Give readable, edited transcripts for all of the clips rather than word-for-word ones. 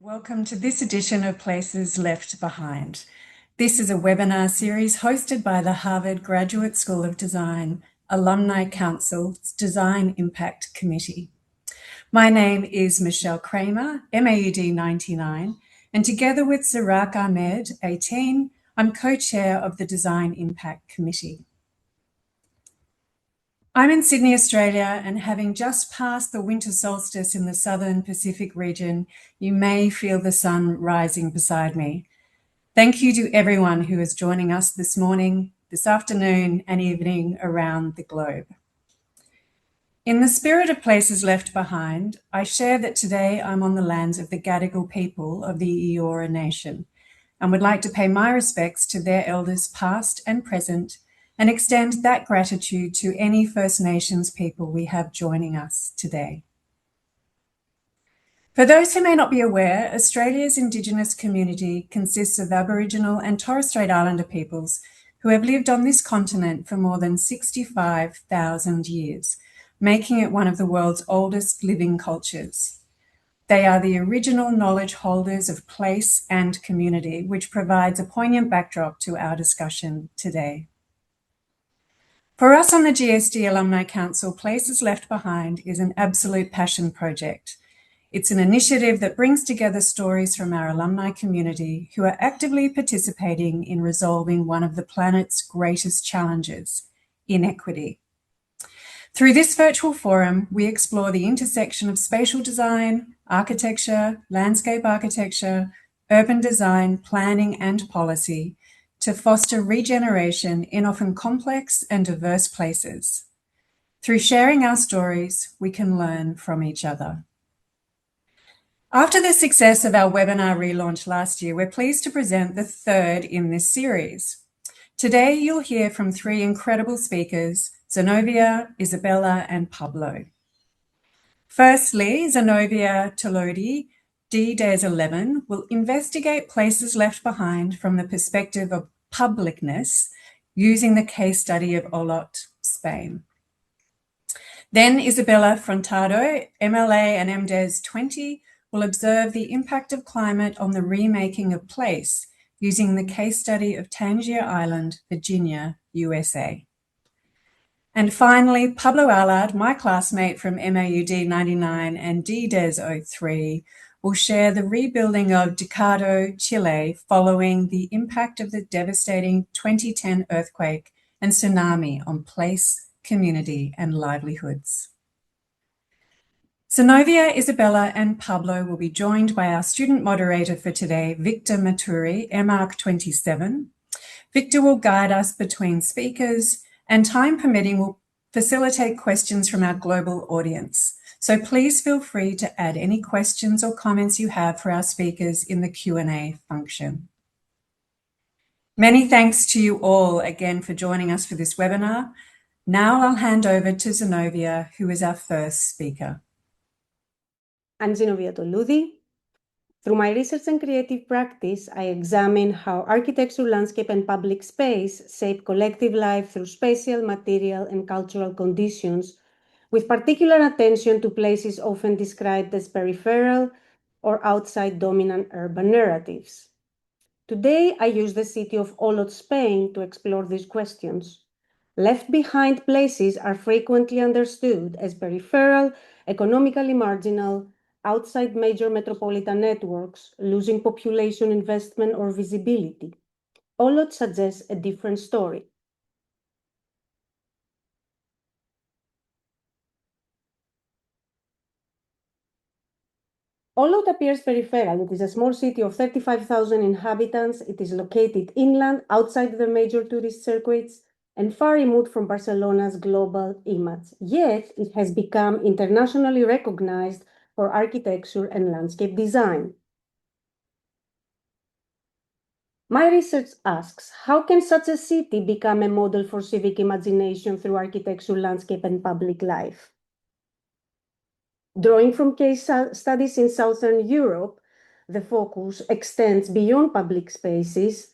Welcome to this edition of Places Left Behind. This is a webinar series hosted by the Harvard Graduate School of Design Alumni Council's Design Impact Committee. My name is Michelle Cramer, MAUD 99, and together with Zeerak Ahmed, 18, I'm co-chair of the Design Impact Committee. I'm in Sydney, Australia, and having just passed the winter solstice in the southern Pacific region, you may feel the sun rising beside me. Thank you to everyone who is joining us this morning, this afternoon, and evening around the globe. In the spirit of Places Left Behind, I share that today I'm on the lands of the Gadigal people of the Eora Nation and would like to pay my respects to their elders past and present and extend that gratitude to any First Nations people we have joining us today. For those who may not be aware, Australia's Indigenous community consists of Aboriginal and Torres Strait Islander peoples who have lived on this continent for more than 65,000 years, making it one of the world's oldest living cultures. They are the original knowledge holders of place and community, which provides a poignant backdrop to our discussion today. For us on the GSD Alumni Council, Places Left Behind is an absolute passion project. It's an initiative that brings together stories from our alumni community who are actively participating in resolving one of the planet's greatest challenges, inequity. Through this virtual forum, we explore the intersection of spatial design, architecture, landscape architecture, urban design, planning, and policy to foster regeneration in often complex and diverse places. Through sharing our stories, we can learn from each other. After the success of our webinar relaunch last year, we're pleased to present the third in this series. Today, you'll hear from three incredible speakers, Zenovia, Isabella, and Pablo. Firstly, Zenovia Toloudi, DDes 11, will investigate Places Left Behind from the perspective of publicness using the case study of Olot, Spain. Then Isabella Frontado, MLA and MDes 20, will observe the impact of climate on the remaking of place using the case study of Tangier Island, Virginia, USA. And finally, Pablo Allard, my classmate from MAUD 99 and DDes 03, will share the rebuilding of Ducado, Chile, following the impact of the devastating 2010 earthquake and tsunami on place, community, and livelihoods. Zenovia, Isabella, and Pablo will be joined by our student moderator for today, Victor Muturi, MArch 27. Victor will guide us between speakers and, time permitting, will facilitate questions from our global audience. So please feel free to add any questions or comments you have for our speakers in the Q&A function. Many thanks to you all again for joining us for this webinar. Now I'll hand over to Zenovia, who is our first speaker. I'm Zenovia Toloudi. Through my research and creative practice, I examine how architecture, landscape, and public space shape collective life through spatial, material, and cultural conditions, with particular attention to places often described as peripheral or outside dominant urban narratives. Today, I use the city of Olot, Spain, to explore these questions. Left behind places are frequently understood as peripheral, economically marginal, outside major metropolitan networks, losing population investment or visibility. Olot suggests a different story. Olot appears peripheral. It is a small city of 35,000 inhabitants. It is located inland, outside the major tourist circuits, and far removed from Barcelona's global image. Yet, it has become internationally recognized for architecture and landscape design. My research asks, how can such a city become a model for civic imagination through architecture, landscape, and public life? Drawing from case studies in Southern Europe, the focus extends beyond public spaces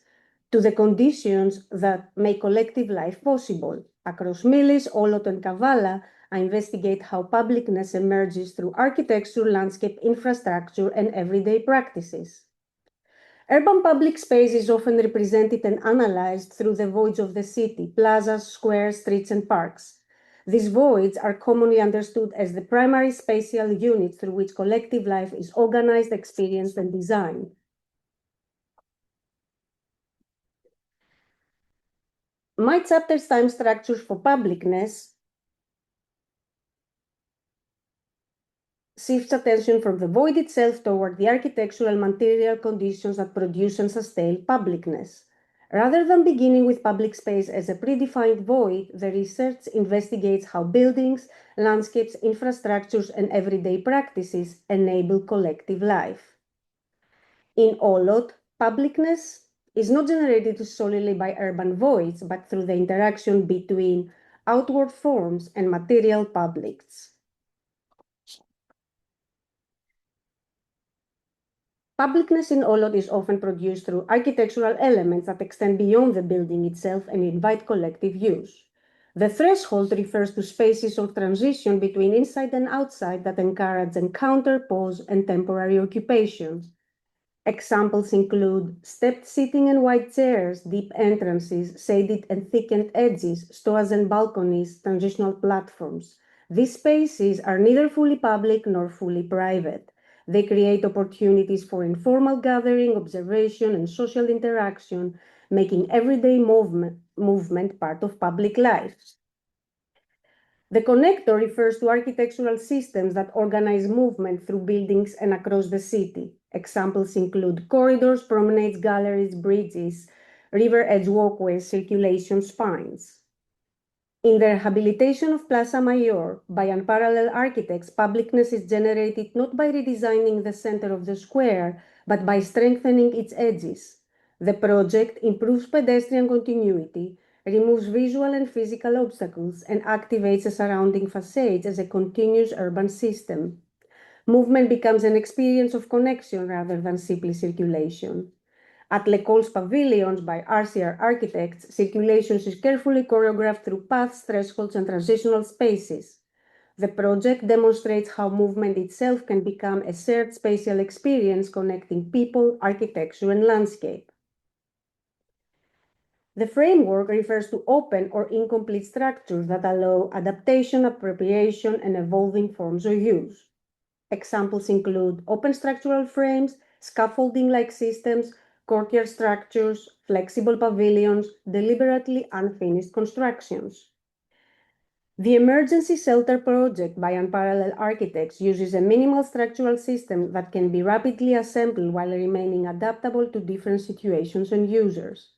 to the conditions that make collective life possible. Across Milis, Olot, and Kavala, I investigate how publicness emerges through architecture, landscape, infrastructure, and everyday practices. Urban public space is often represented and analyzed through the voids of the city, plazas, squares, streets, and parks. These voids are commonly understood as the primary spatial unit through which collective life is organized, experienced, and designed. My chapter's time structures for publicness shifts attention from the void itself toward the architectural material conditions that produce and sustain publicness. Rather than beginning with public space as a predefined void, the research investigates how buildings, landscapes, infrastructures, and everyday practices enable collective life. In Olot, publicness is not generated solely by urban voids, but through the interaction between outward forms and material publics. Publicness in Olot is often produced through architectural elements that extend beyond the building itself and invite collective use. The threshold refers to spaces of transition between inside and outside that encourage encounter, pause, and temporary occupation. Examples include stepped seating and wide chairs, deep entrances, shaded and thickened edges, stoas and balconies, transitional platforms. These spaces are neither fully public nor fully private. They create opportunities for informal gathering, observation, and social interaction, making everyday movement part of public life. The connector refers to architectural systems that organize movement through buildings and across the city. Examples include corridors, promenades, galleries, bridges, river edge walkways, circulation spines. In the rehabilitation of Plaza Mayor by unparalleled architects, publicness is generated not by redesigning the center of the square, but by strengthening its edges. The project improves pedestrian continuity, removes visual and physical obstacles, and activates the surrounding facades as a continuous urban system. Movement becomes an experience of connection rather than simply circulation. At L'École's pavilions by RCR architects, circulation is carefully choreographed through paths, thresholds, and transitional spaces. The project demonstrates how movement itself can become a shared spatial experience connecting people, architecture, and landscape. The framework refers to open or incomplete structures that allow adaptation, appropriation, and evolving forms of use. Examples include open structural frames, scaffolding-like systems, courtyard structures, flexible pavilions, deliberately unfinished constructions. The Emergency Shelter project by Unparalleled Architects uses a minimal structural system that can be rapidly assembled while remaining adaptable to different situations and users.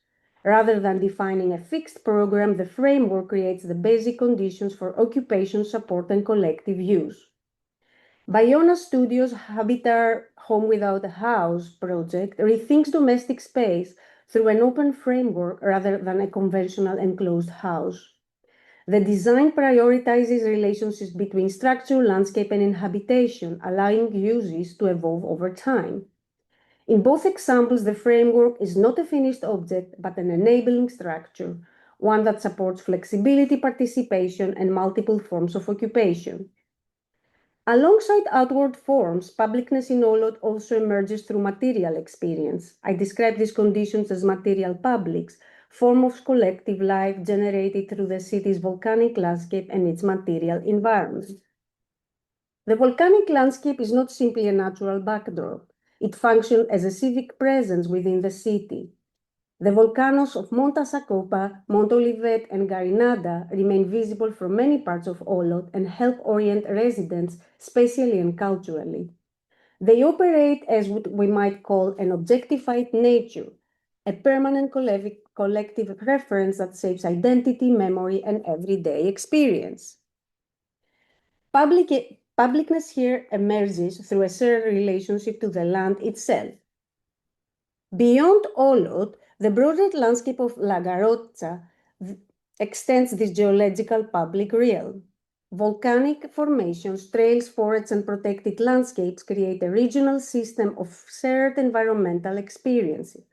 Rather than defining a fixed program, the framework creates the basic conditions for occupation, support, and collective use. Bayona Studios' Habitat Home Without a House project rethinks domestic space through an open framework rather than a conventional enclosed house. The design prioritizes relationships between structure, landscape, and inhabitation, allowing uses to evolve over time. In both examples, the framework is not a finished object, but an enabling structure, one that supports flexibility, participation, and multiple forms of occupation. Alongside outward forms, publicness in Olot also emerges through material experience. I describe these conditions as material publics, form of collective life generated through the city's volcanic landscape and its material environment. The volcanic landscape is not simply a natural backdrop. It functions as a civic presence within the city. The volcanoes of Monte Sacopa, Monte Olivet, and Garinada remain visible from many parts of Olot and help orient residents spatially and culturally. They operate as what we might call an objectified nature, a permanent collective reference that shapes identity, memory, and everyday experience. Publicness here emerges through a shared relationship to the land itself. Beyond Olot, the broader landscape of La Garrocha extends this geological public realm. Volcanic formations, trails, forests, and protected landscapes create a regional system of shared environmental experiences.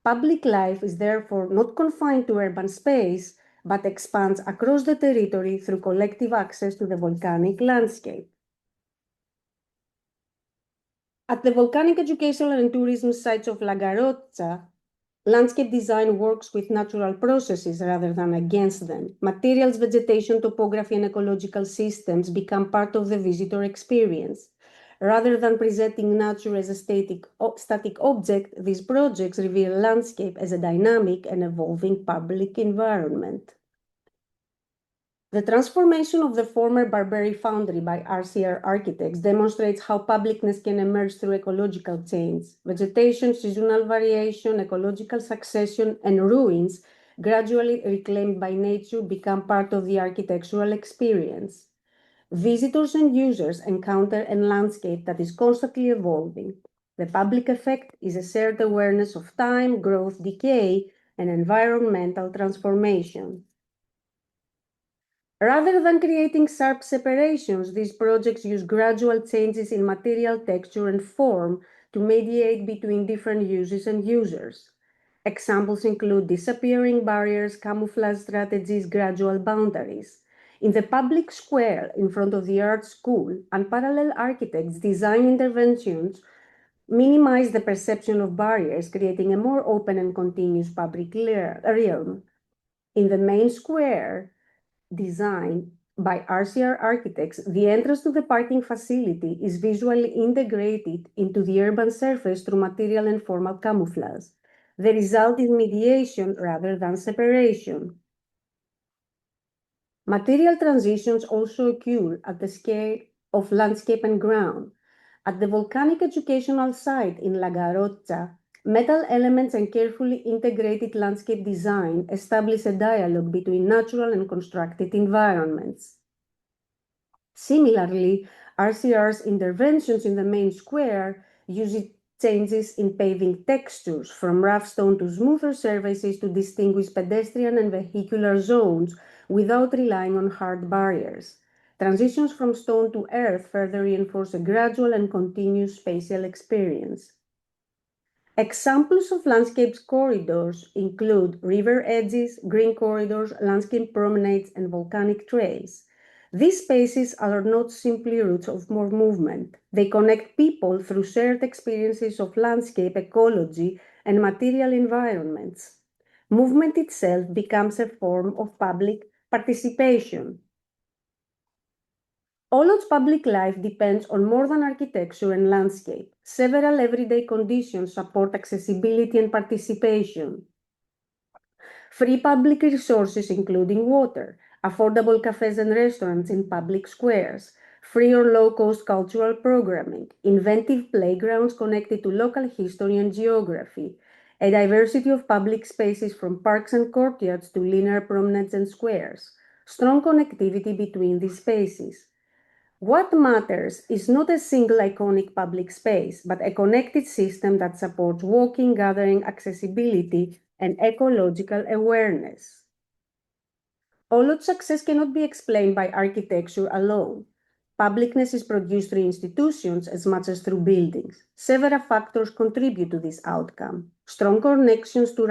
Public life is therefore not confined to urban space, but expands across the territory through collective access to the volcanic landscape. At the volcanic educational and tourism sites of La Garotxa, landscape design works with natural processes rather than against them. Materials, vegetation, topography, and ecological systems become part of the visitor experience. Rather than presenting nature as a static object, these projects reveal landscape as a dynamic and evolving public environment. The transformation of the former Barbary Foundry by RCR architects demonstrates how publicness can emerge through ecological change. Vegetation, seasonal variation, ecological succession, and ruins gradually reclaimed by nature become part of the architectural experience. Visitors and users encounter a landscape that is constantly evolving. The public effect is a shared awareness of time, growth, decay, and environmental transformation. Rather than creating sharp separations, these projects use gradual changes in material texture and form to mediate between different uses and users. Examples include disappearing barriers, camouflage strategies, gradual boundaries. In the public square in front of the art school, unparalleled architects design interventions minimize the perception of barriers, creating a more open and continuous public realm. In the main square, designed by RCR architects, the entrance to the parking facility is visually integrated into the urban surface through material and formal camouflage. The result is mediation rather than separation. Material transitions also occur at the scale of landscape and ground. At the volcanic educational site in La Garotxa, metal elements and carefully integrated landscape design establish a dialogue between natural and constructed environments. Similarly, RCR's interventions in the main square use changes in paving textures from rough stone to smoother surfaces to distinguish pedestrian and vehicular zones without relying on hard barriers. Transitions from stone to earth further reinforce a gradual and continuous spatial experience. Examples of landscape corridors include river edges, green corridors, landscape promenades, and volcanic trails. These spaces are not simply routes of more movement. They connect people through shared experiences of landscape, ecology, and material environments. Movement itself becomes a form of public participation. Olot's public life depends on more than architecture and landscape. Several everyday conditions support accessibility and participation. Free public resources including water, affordable cafes and restaurants in public squares, free or low-cost cultural programming, inventive playgrounds connected to local history and geography, a diversity of public spaces from parks and courtyards to linear promenades and squares, strong connectivity between these spaces. What matters is not a single iconic public space, but a connected system that supports walking, gathering, accessibility, and ecological awareness. Olot's success cannot be explained by architecture alone. Publicness is produced through institutions as much as through buildings. Several factors contribute to this outcome. Strong connections to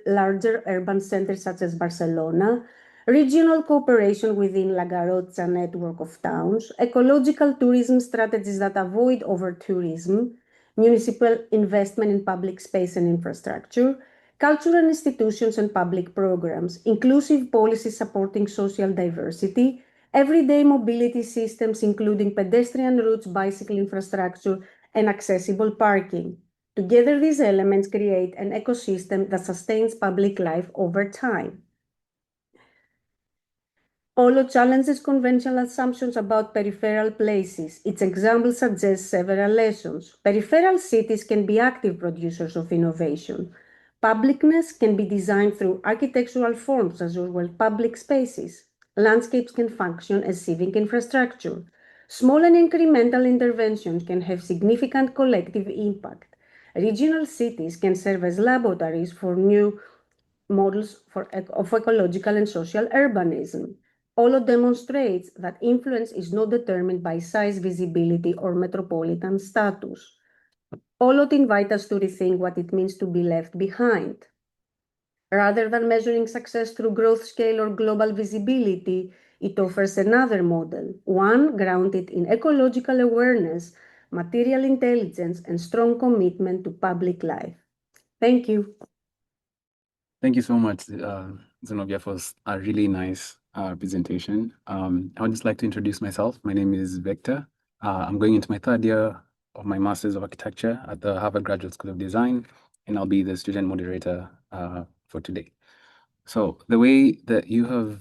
larger urban centers such as Barcelona, regional cooperation within La Garotxa network of towns, ecological tourism strategies that avoid over-tourism, municipal investment in public space and infrastructure, cultural institutions and public programs, inclusive policies supporting social diversity, everyday mobility systems including pedestrian routes, bicycle infrastructure, and accessible parking. Together, these elements create an ecosystem that sustains public life over time. Olot challenges conventional assumptions about peripheral places. Its example suggests several lessons. Peripheral cities can be active producers of innovation. Publicness can be designed through architectural forms as well public spaces. Landscapes can function as civic infrastructure. Small and incremental interventions can have significant collective impact. Regional cities can serve as laboratories for new models of ecological and social urbanism. Olot demonstrates that influence is not determined by size, visibility, or metropolitan status. Olot invites us to rethink what it means to be left behind. Rather than measuring success through growth scale or global visibility, it offers another model, one grounded in ecological awareness, material intelligence, and strong commitment to public life. Thank you. Thank you so much, Zenovia, for a really nice presentation. I would just like to introduce myself. My name is Victor. I'm going into my third year of my Master's of Architecture at the Harvard Graduate School of Design, and I'll be the student moderator for today. So the way that you have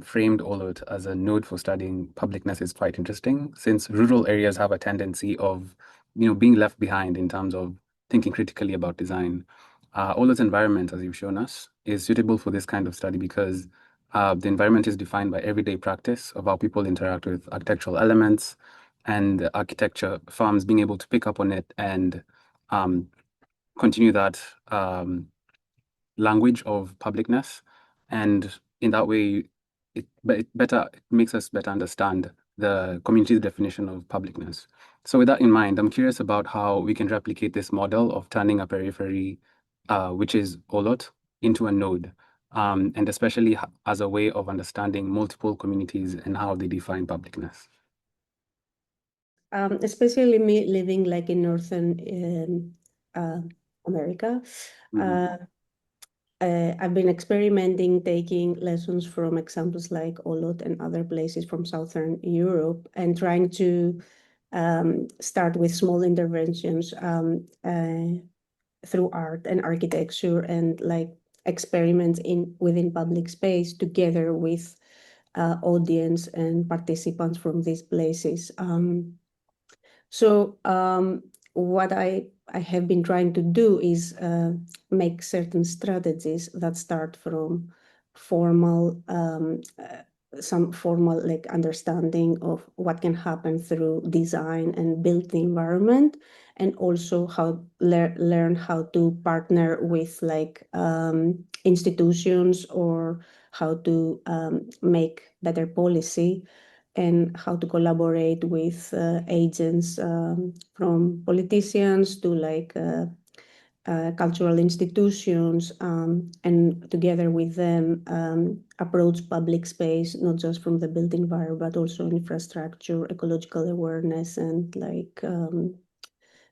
framed OLOT as a node for studying publicness is quite interesting, since rural areas have a tendency of, being left behind in terms of thinking critically about design. OLOT's environment, as you've shown us, is suitable for this kind of study because the environment is defined by everyday practice of how people interact with architectural elements, and architecture firms being able to pick up on it and continue that language of publicness, and in that way it makes us better understand the community's definition of publicness. So with that in mind, I'm curious about how we can replicate this model of turning a periphery, which is OLOT, into a node, and especially as a way of understanding multiple communities and how they define publicness. Especially me living like in Northern America. I've been experimenting, taking lessons from examples like Olot and other places from Southern Europe, and trying to start with small interventions through art and architecture, and like experiments within public space together with audience and participants from these places. So what I have been trying to do is make certain strategies that start from formal, some formal like understanding of what can happen through design and built the environment, and also how learn how to partner with like institutions, or how to make better policy, and how to collaborate with agents, from politicians to like cultural institutions, and together with them approach public space, not just from the built environment, but also infrastructure, ecological awareness, and like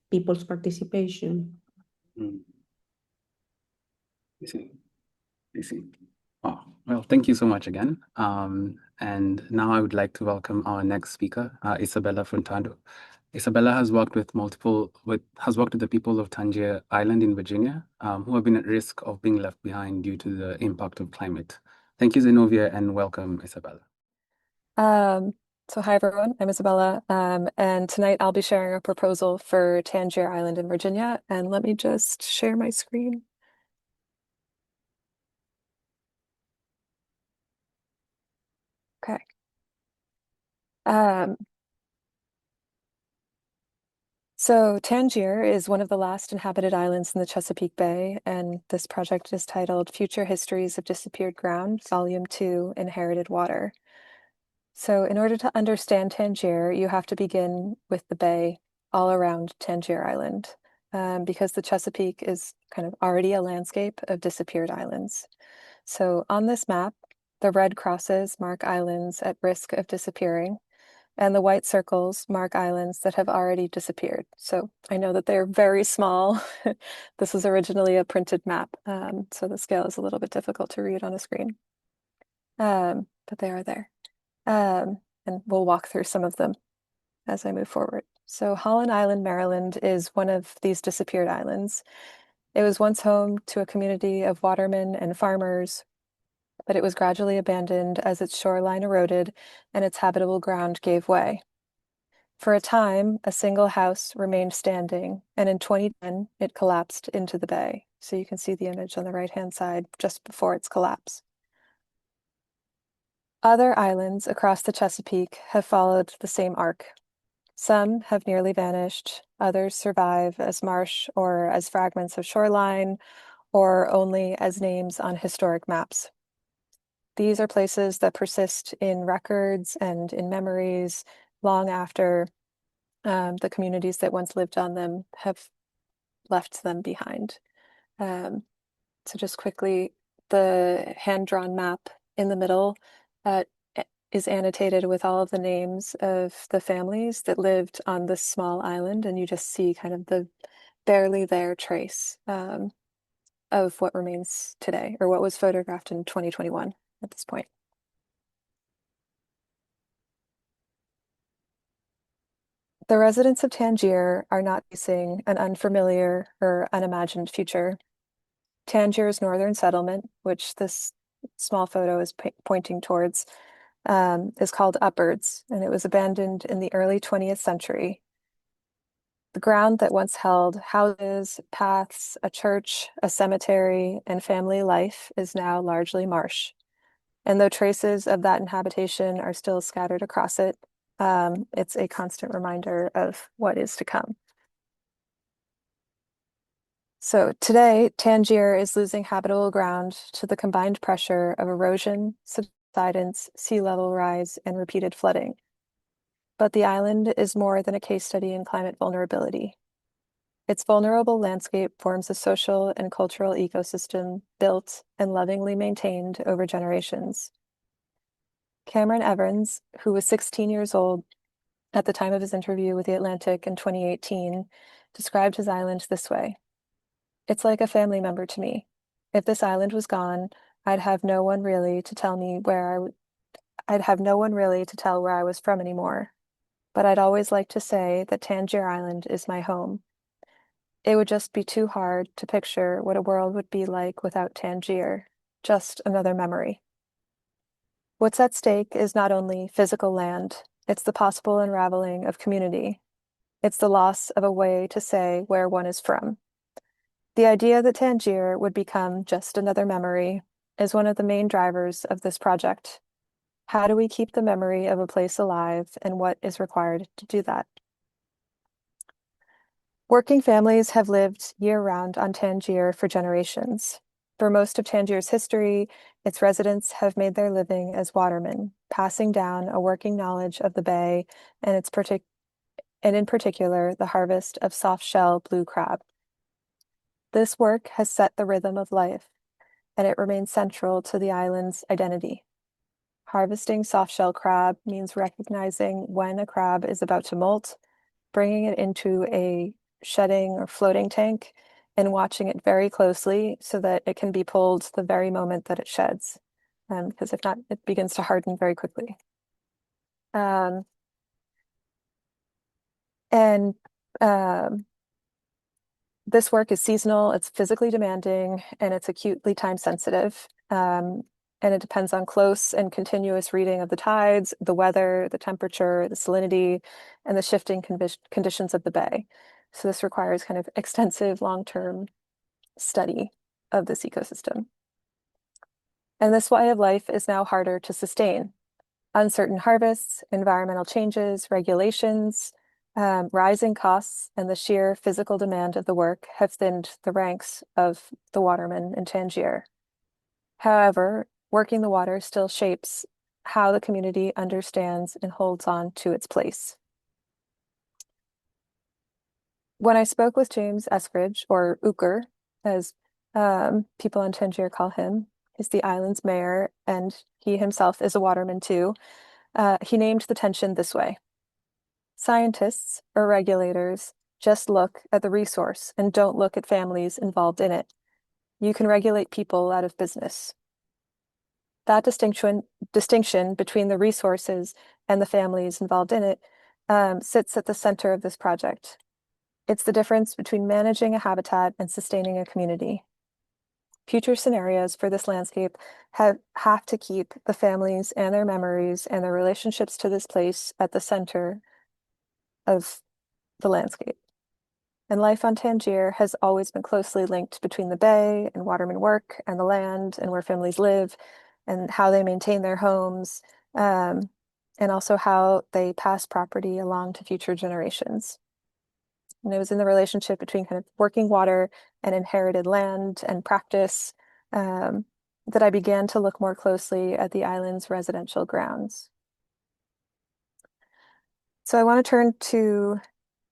people's participation. I see. I see. Oh, well, thank you so much again. And now I would like to welcome our next speaker, Isabella Frontado. Isabella has worked with the people of Tangier Island in Virginia, who have been at risk of being left behind due to the impact of climate. Thank you, Zenovia, and welcome, Isabella. So hi, everyone. I'm Isabella, and tonight I'll be sharing a proposal for Tangier Island in Virginia. And let me just share my screen. Okay. So Tangier is one of the last inhabited islands in the Chesapeake Bay, and this project is titled Future Histories of Disappeared Ground, Volume 2, Inherited Water. So in order to understand Tangier, you have to begin with the bay all around Tangier Island, because the Chesapeake is kind of already a landscape of disappeared islands. So on this map, the red crosses mark islands at risk of disappearing, and the white circles mark islands that have already disappeared. So I know that they're very small. This was originally a printed map, so the scale is a little bit difficult to read on a screen. But they are there. And we'll walk through some of them as I move forward. So Holland Island, Maryland is one of these disappeared islands. It was once home to a community of watermen and farmers, but it was gradually abandoned as its shoreline eroded and its habitable ground gave way. For a time, a single house remained standing, and in 2010, it collapsed into the bay. So you can see the image on the right-hand side just before its collapse. Other islands across the Chesapeake have followed the same arc. Some have nearly vanished, others survive as marsh or as fragments of shoreline, or only as names on historic maps. These are places that persist in records and in memories long after the communities that once lived on them have left them behind. So just quickly, the hand-drawn map in the middle is annotated with all of the names of the families that lived on this small island, and you just see kind of the barely there trace of what remains today, or what was photographed in 2021 at this point. The residents of Tangier are not facing an unfamiliar or unimagined future. Tangier's northern settlement, which this small photo is pointing towards, is called Upwards, and it was abandoned in the early 20th century. The ground that once held houses, paths, a church, a cemetery, and family life is now largely marsh. And though traces of that inhabitation are still scattered across it, it's a constant reminder of what is to come. So today, Tangier is losing habitable ground to the combined pressure of erosion, subsidence, sea level rise, and repeated flooding. But the island is more than a case study in climate vulnerability. Its vulnerable landscape forms a social and cultural ecosystem built and lovingly maintained over generations. Cameron Evans, who was 16 years old at the time of his interview with The Atlantic in 2018, described his island this way. "It's like a family member to me. If this island was gone, I'd have no one really to tell me I'd have no one really to tell where I was from anymore. But I'd always like to say that Tangier Island is my home. It would just be too hard to picture what a world would be like without Tangier, just another memory." What's at stake is not only physical land, it's the possible unraveling of community. It's the loss of a way to say where one is from. The idea that Tangier would become just another memory is one of the main drivers of this project. How do we keep the memory of a place alive, and what is required to do that? Working families have lived year-round on Tangier for generations. For most of Tangier's history, its residents have made their living as watermen, passing down a working knowledge of the bay and in particular, the harvest of soft-shell blue crab. This work has set the rhythm of life, and it remains central to the island's identity. Harvesting soft-shell crab means recognizing when a crab is about to molt, bringing it into a shedding or floating tank, and watching it very closely so that it can be pulled the very moment that it sheds, because if not, it begins to harden very quickly. This work is seasonal, it's physically demanding, and it's acutely time sensitive. And it depends on close and continuous reading of the tides, the weather, the temperature, the salinity, and the shifting conditions of the bay. So this requires kind of extensive long-term study of this ecosystem. And this way of life is now harder to sustain. Uncertain harvests, environmental changes, regulations, rising costs, and the sheer physical demand of the work have thinned the ranks of the watermen in Tangier. However, working the water still shapes how the community understands and holds on to its place. When I spoke with James Eskridge, or Uker, as people on Tangier call him, he's the island's mayor, and he himself is a waterman too. He named the tension this way: scientists or regulators just look at the resource and don't look at families involved in it. You can regulate people out of business. That distinction between the resources and the families involved in it sits at the center of this project. It's the difference between managing a habitat and sustaining a community. Future scenarios for this landscape have to keep the families and their memories and their relationships to this place at the center of the landscape. And life on Tangier has always been closely linked between the bay and waterman work and the land and where families live and how they maintain their homes, and also how they pass property along to future generations. And it was in the relationship between kind of working water and inherited land and practice that I began to look more closely at the island's residential grounds. So I want to turn to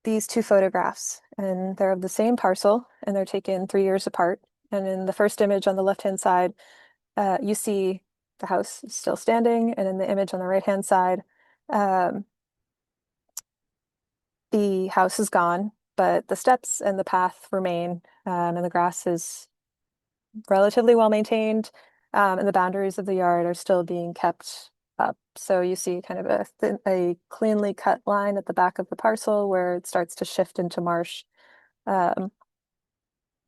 these two photographs, and they're of the same parcel, and they're taken 3 years apart. And in the first image on the left-hand side, you see the house is still standing, and in the image on the right-hand side, the house is gone, but the steps and the path remain, and the grass is relatively well maintained, and the boundaries of the yard are still being kept up. So you see kind of a cleanly cut line at the back of the parcel where it starts to shift into marsh. And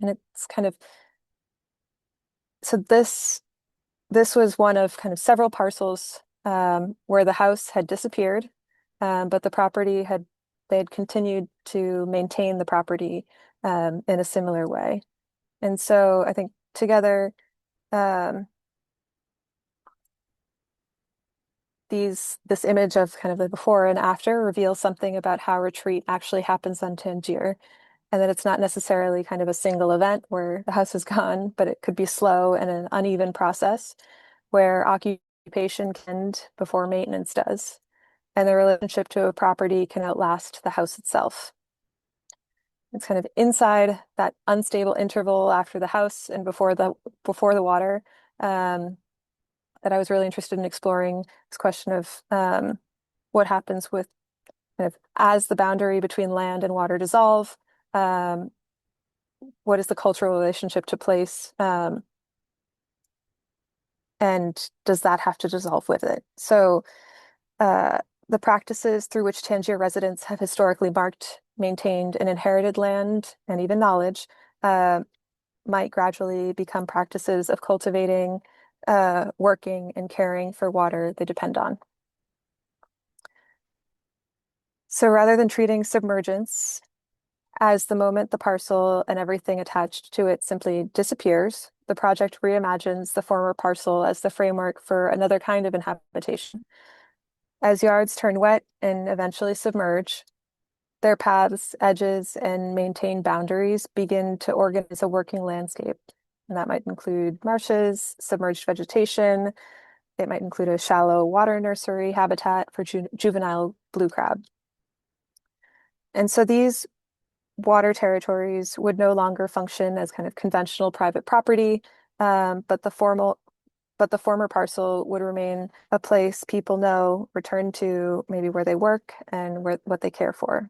it's kind of, so this was one of kind of several parcels where the house had disappeared, but the property they had continued to maintain the property in a similar way. And so I think together, this image of kind of the before and after reveals something about how retreat actually happens on Tangier, and that it's not necessarily kind of a single event where the house is gone, but it could be slow and an uneven process where occupation can end before maintenance does, and the relationship to a property can outlast the house itself. It's kind of inside that unstable interval after the house and before the water, that I was really interested in exploring this question of what happens with kind of as the boundary between land and water dissolve, what is the cultural relationship to place, and does that have to dissolve with it? So the practices through which Tangier residents have historically marked, maintained, and inherited land and even knowledge might gradually become practices of cultivating, working, and caring for water they depend on. So rather than treating submergence as the moment the parcel and everything attached to it simply disappears, the project reimagines the former parcel as the framework for another kind of inhabitation. As yards turn wet and eventually submerge, their paths, edges, and maintained boundaries begin to organize a working landscape. And that might include marshes, submerged vegetation. It might include a shallow water nursery habitat for juvenile blue crab. And so these water territories would no longer function as kind of conventional private property, but the former parcel would remain a place people know, return to, maybe where they work and what they care for.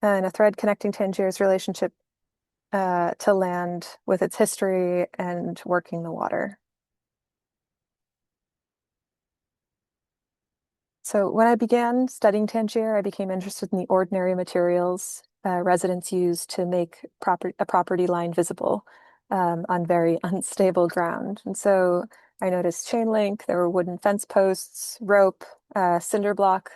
And a thread connecting Tangier's relationship to land with its history and working the water. So when I began studying Tangier, I became interested in the ordinary materials residents use to make a property line visible on very unstable ground. And so I noticed chain link, there were wooden fence posts, rope, cinder block,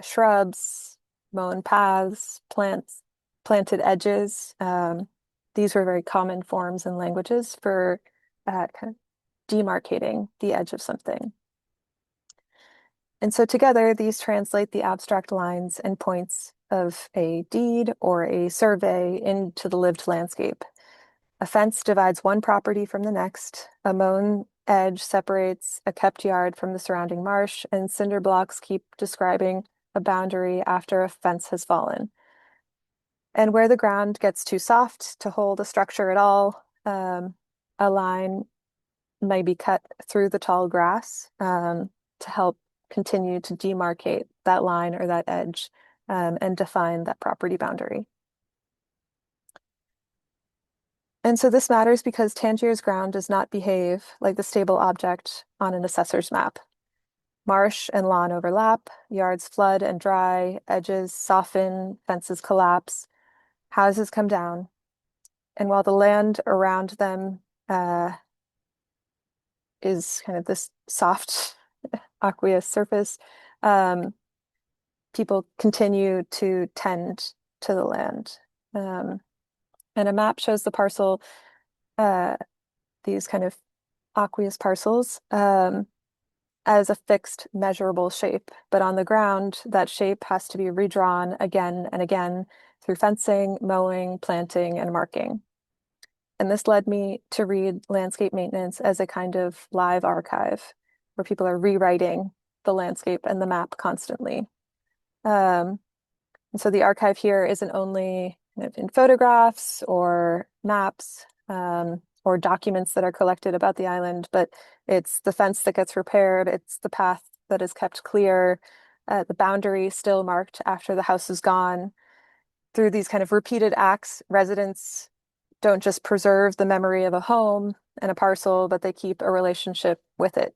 shrubs, mown paths, planted edges. These were very common forms and languages for kind of demarcating the edge of something. And so together, these translate the abstract lines and points of a deed or a survey into the lived landscape. A fence divides one property from the next, a mown edge separates a kept yard from the surrounding marsh, and cinder blocks keep describing a boundary after a fence has fallen. And where the ground gets too soft to hold a structure at all, a line may be cut through the tall grass to help continue to demarcate that line or that edge and define that property boundary. And so this matters because Tangier's ground does not behave like the stable object on an assessor's map. Marsh and lawn overlap, yards flood and dry, edges soften, fences collapse, houses come down. And while the land around them is kind of this soft, aqueous surface, people continue to tend to the land. And a map shows the parcel, these kind of aqueous parcels, as a fixed measurable shape. But on the ground, that shape has to be redrawn again and again through fencing, mowing, planting, and marking. And this led me to read landscape maintenance as a kind of live archive where people are rewriting the landscape and the map constantly. And so the archive here isn't only kind of in photographs or maps, or documents that are collected about the island, but it's the fence that gets repaired, it's the path that is kept clear, the boundary still marked after the house is gone. Through these kind of repeated acts, residents don't just preserve the memory of a home and a parcel, but they keep a relationship with it.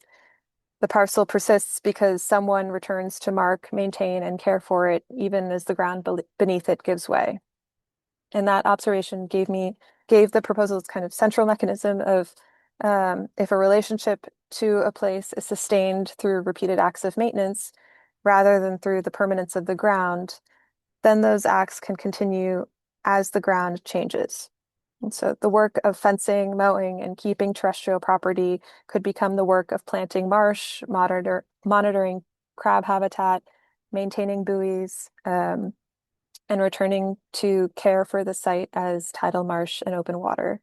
The parcel persists because someone returns to mark, maintain, and care for it, even as the ground beneath it gives way. And that observation gave the proposal's kind of central mechanism of if a relationship to a place is sustained through repeated acts of maintenance rather than through the permanence of the ground, then those acts can continue as the ground changes. And so the work of fencing, mowing, and keeping terrestrial property could become the work of planting marsh, monitoring crab habitat, maintaining buoys, and returning to care for the site as tidal marsh and open water.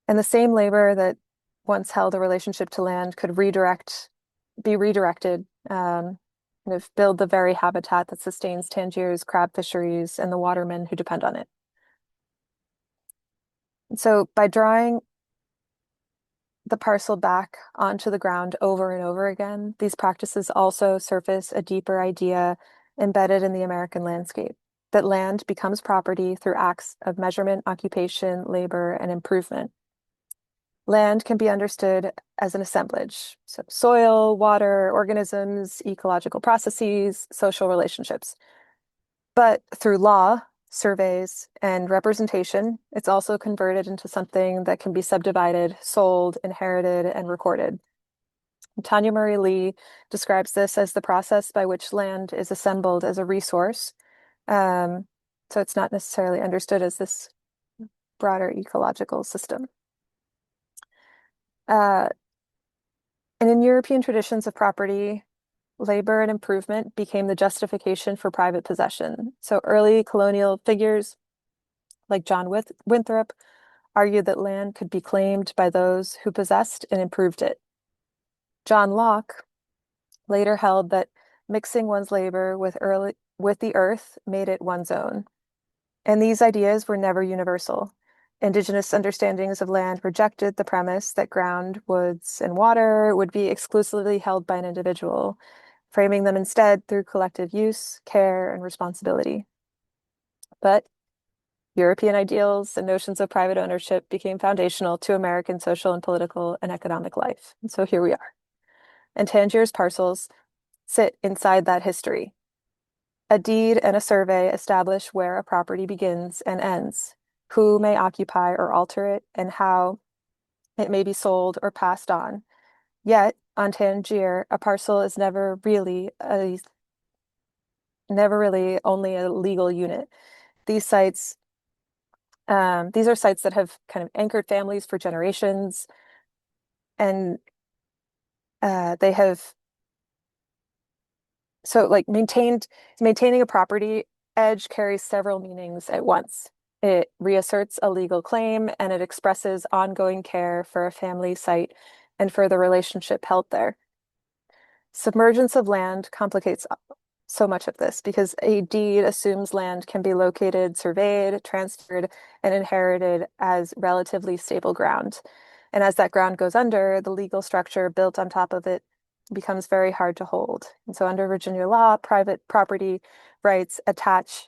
And the same labor that once held a relationship to land could be redirected, kind of build the very habitat that sustains Tangier's crab fisheries and the watermen who depend on it. And so by drawing the parcel back onto the ground over and over again, these practices also surface a deeper idea embedded in the American landscape, that land becomes property through acts of measurement, occupation, labor, and improvement. Land can be understood as an assemblage, so soil, water, organisms, ecological processes, social relationships. But through law, surveys, and representation, it's also converted into something that can be subdivided, sold, inherited, and recorded. Tanya Murray Lee describes this as the process by which land is assembled as a resource. So it's not necessarily understood as this broader ecological system. And in European traditions of property, labor and improvement became the justification for private possession. So early colonial figures like John Winthrop argued that land could be claimed by those who possessed and improved it. John Locke later held that mixing one's labor with the earth made it one's own. And these ideas were never universal. Indigenous understandings of land rejected the premise that ground, woods, and water would be exclusively held by an individual, framing them instead through collective use, care, and responsibility. But European ideals and notions of private ownership became foundational to American social and political and economic life. And so here we are. And Tangier's parcels sit inside that history. A deed and a survey establish where a property begins and ends, who may occupy or alter it, and how it may be sold or passed on. Yet, on Tangier, a parcel is never really only a legal unit. These are sites that have kind of anchored families for generations, and they have maintaining a property edge carries several meanings at once. It reasserts a legal claim, and it expresses ongoing care for a family site and for the relationship held there. Submergence of land complicates so much of this because a deed assumes land can be located, surveyed, transferred, and inherited as relatively stable ground. And as that ground goes under, the legal structure built on top of it becomes very hard to hold. And so under Virginia law, private property rights attach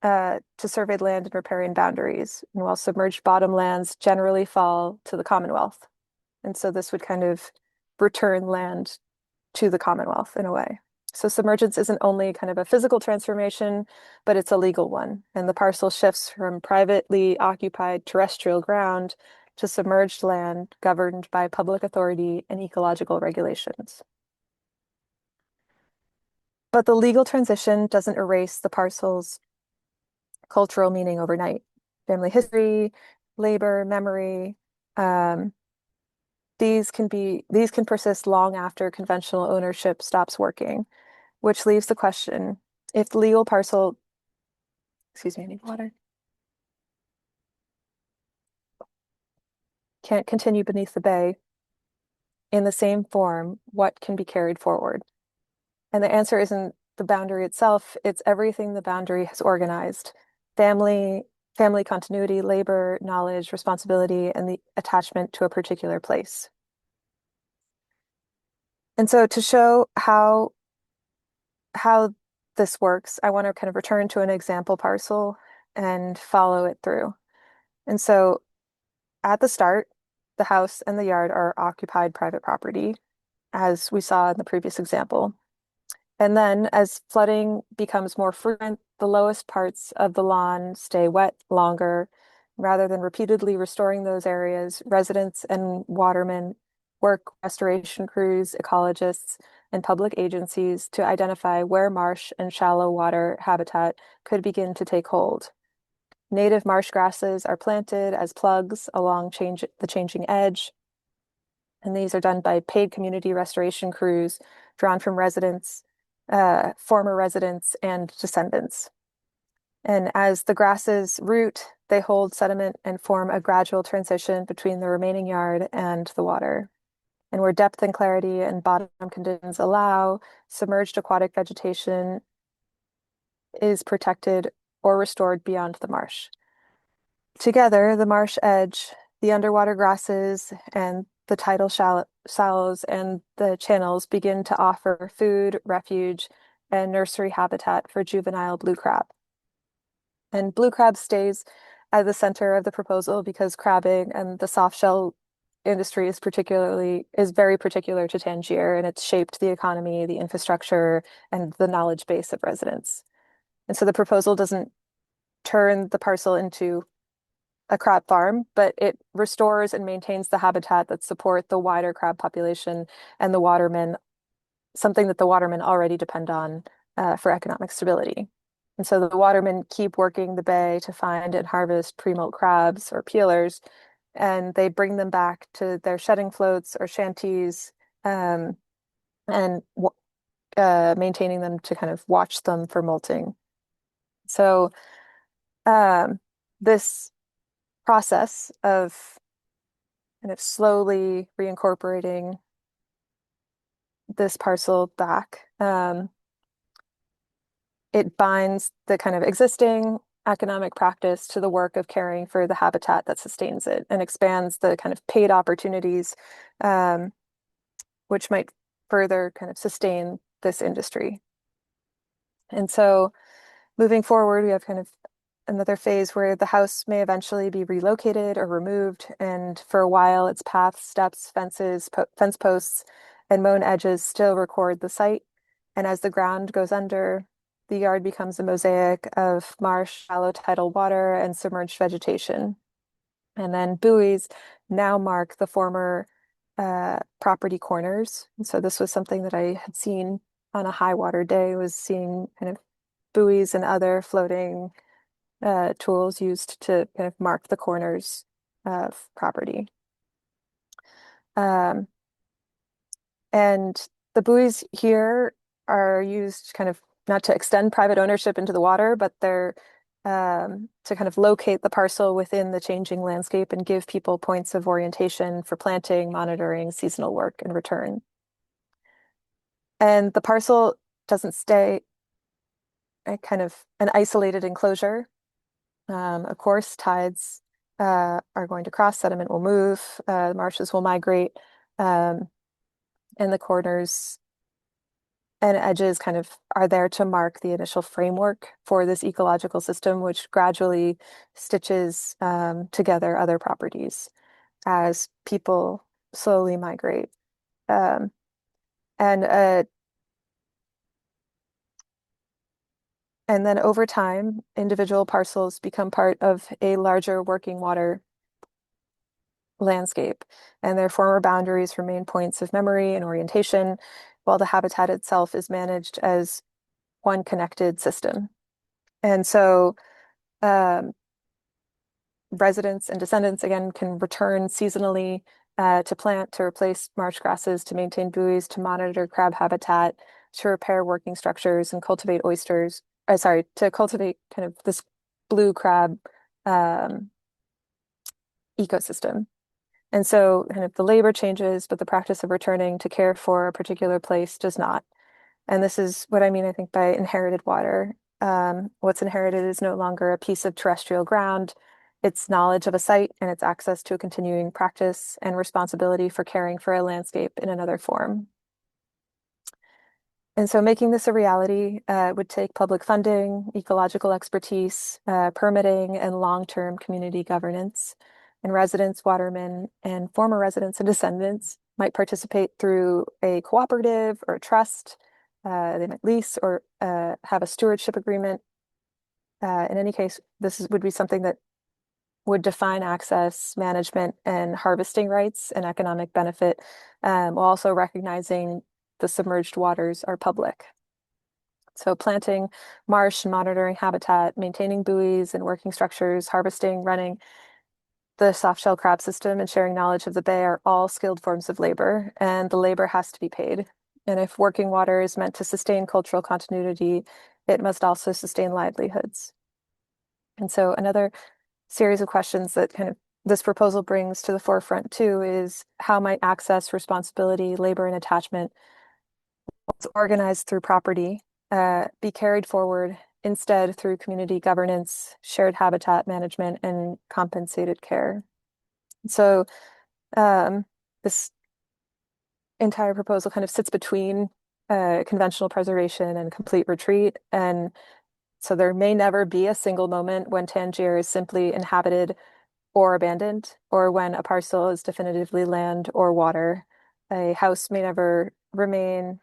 to surveyed land and riparian boundaries, and while submerged bottom lands generally fall to the Commonwealth. And so this would kind of return land to the Commonwealth in a way. So submergence isn't only kind of a physical transformation, but it's a legal one. And the parcel shifts from privately occupied terrestrial ground to submerged land governed by public authority and ecological regulations. But the legal transition doesn't erase the parcel's cultural meaning overnight. Family history, labor, memory, these can persist long after conventional ownership stops working, which leaves the question, if the legal parcel, excuse me, I need water, can't continue beneath the bay in the same form, what can be carried forward? And the answer isn't the boundary itself, it's everything the boundary has organized. Family, family continuity, labor, knowledge, responsibility, and the attachment to a particular place. And so to show how this works, I want to kind of return to an example parcel and follow it through. And so at the start, the house and the yard are occupied private property, as we saw in the previous example. And then as flooding becomes more frequent, the lowest parts of the lawn stay wet longer. Rather than repeatedly restoring those areas, residents and watermen work restoration crews, ecologists, and public agencies to identify where marsh and shallow water habitat could begin to take hold. Native marsh grasses are planted as plugs along the changing edge, and these are done by paid community restoration crews drawn from residents, former residents, and descendants. And as the grasses root, they hold sediment and form a gradual transition between the remaining yard and the water. And where depth and clarity and bottom conditions allow, submerged aquatic vegetation is protected or restored beyond the marsh. Together, the marsh edge, the underwater grasses, and the tidal shallows and the channels begin to offer food, refuge, and nursery habitat for juvenile blue crab. And blue crab stays at the center of the proposal because crabbing and the soft shell industry is very particular to Tangier, and it's shaped the economy, the infrastructure, and the knowledge base of residents. And so the proposal doesn't turn the parcel into a crab farm, but it restores and maintains the habitat that support the wider crab population and the watermen, something that the watermen already depend on for economic stability. And so the watermen keep working the bay to find and harvest pre-molt crabs or peelers, and they bring them back to their shedding floats or shanties, and maintaining them to kind of watch them for molting. So this process of kind of slowly reincorporating this parcel back, it binds the kind of existing economic practice to the work of caring for the habitat that sustains it and expands the kind of paid opportunities, which might further kind of sustain this industry. And so moving forward, we have kind of another phase where the house may eventually be relocated or removed, and for a while its paths, steps, fences, fence posts, and mown edges still record the site. And as the ground goes under, the yard becomes a mosaic of marsh, shallow tidal water, and submerged vegetation. And then buoys now mark the former property corners. And so this was something that I had seen on a high water day, was seeing kind of buoys and other floating tools used to kind of mark the corners of property. And the buoys here are used kind of not to extend private ownership into the water, but they're to kind of locate the parcel within the changing landscape and give people points of orientation for planting, monitoring, seasonal work, and return. And the parcel doesn't stay a kind of an isolated enclosure. Of course, tides are going to cross, sediment will move, marshes will migrate, and the corners and edges kind of are there to mark the initial framework for this ecological system, which gradually stitches together other properties as people slowly migrate. And then over time, individual parcels become part of a larger working water landscape, and their former boundaries remain points of memory and orientation, while the habitat itself is managed as one connected system. And so residents and descendants, again, can return seasonally to plant, to replace marsh grasses, to maintain buoys, to monitor crab habitat, to repair working structures and cultivate to cultivate kind of this blue crab ecosystem. And so kind of the labor changes, but the practice of returning to care for a particular place does not. And this is what I mean, I think, by inherited water. What's inherited is no longer a piece of terrestrial ground. It's knowledge of a site and it's access to a continuing practice and responsibility for caring for a landscape in another form. And so making this a reality would take public funding, ecological expertise, permitting, and long-term community governance. And residents, watermen, and former residents and descendants might participate through a cooperative or a trust. They might lease or have a stewardship agreement. In any case, would be something that would define access, management, and harvesting rights and economic benefit, while also recognizing the submerged waters are public. So planting marsh and monitoring habitat, maintaining buoys and working structures, harvesting, running the soft shell crab system, and sharing knowledge of the bay are all skilled forms of labor, and the labor has to be paid. And if working water is meant to sustain cultural continuity, it must also sustain livelihoods. And so another series of questions that kind of this proposal brings to the forefront too is how might access, responsibility, labor, and attachment, what's organized through property, be carried forward instead through community governance, shared habitat management, and compensated care. So this entire proposal kind of sits between conventional preservation and complete retreat. And so there may never be a single moment when Tangier is simply inhabited or abandoned, or when a parcel is definitively land or water. A house may never remain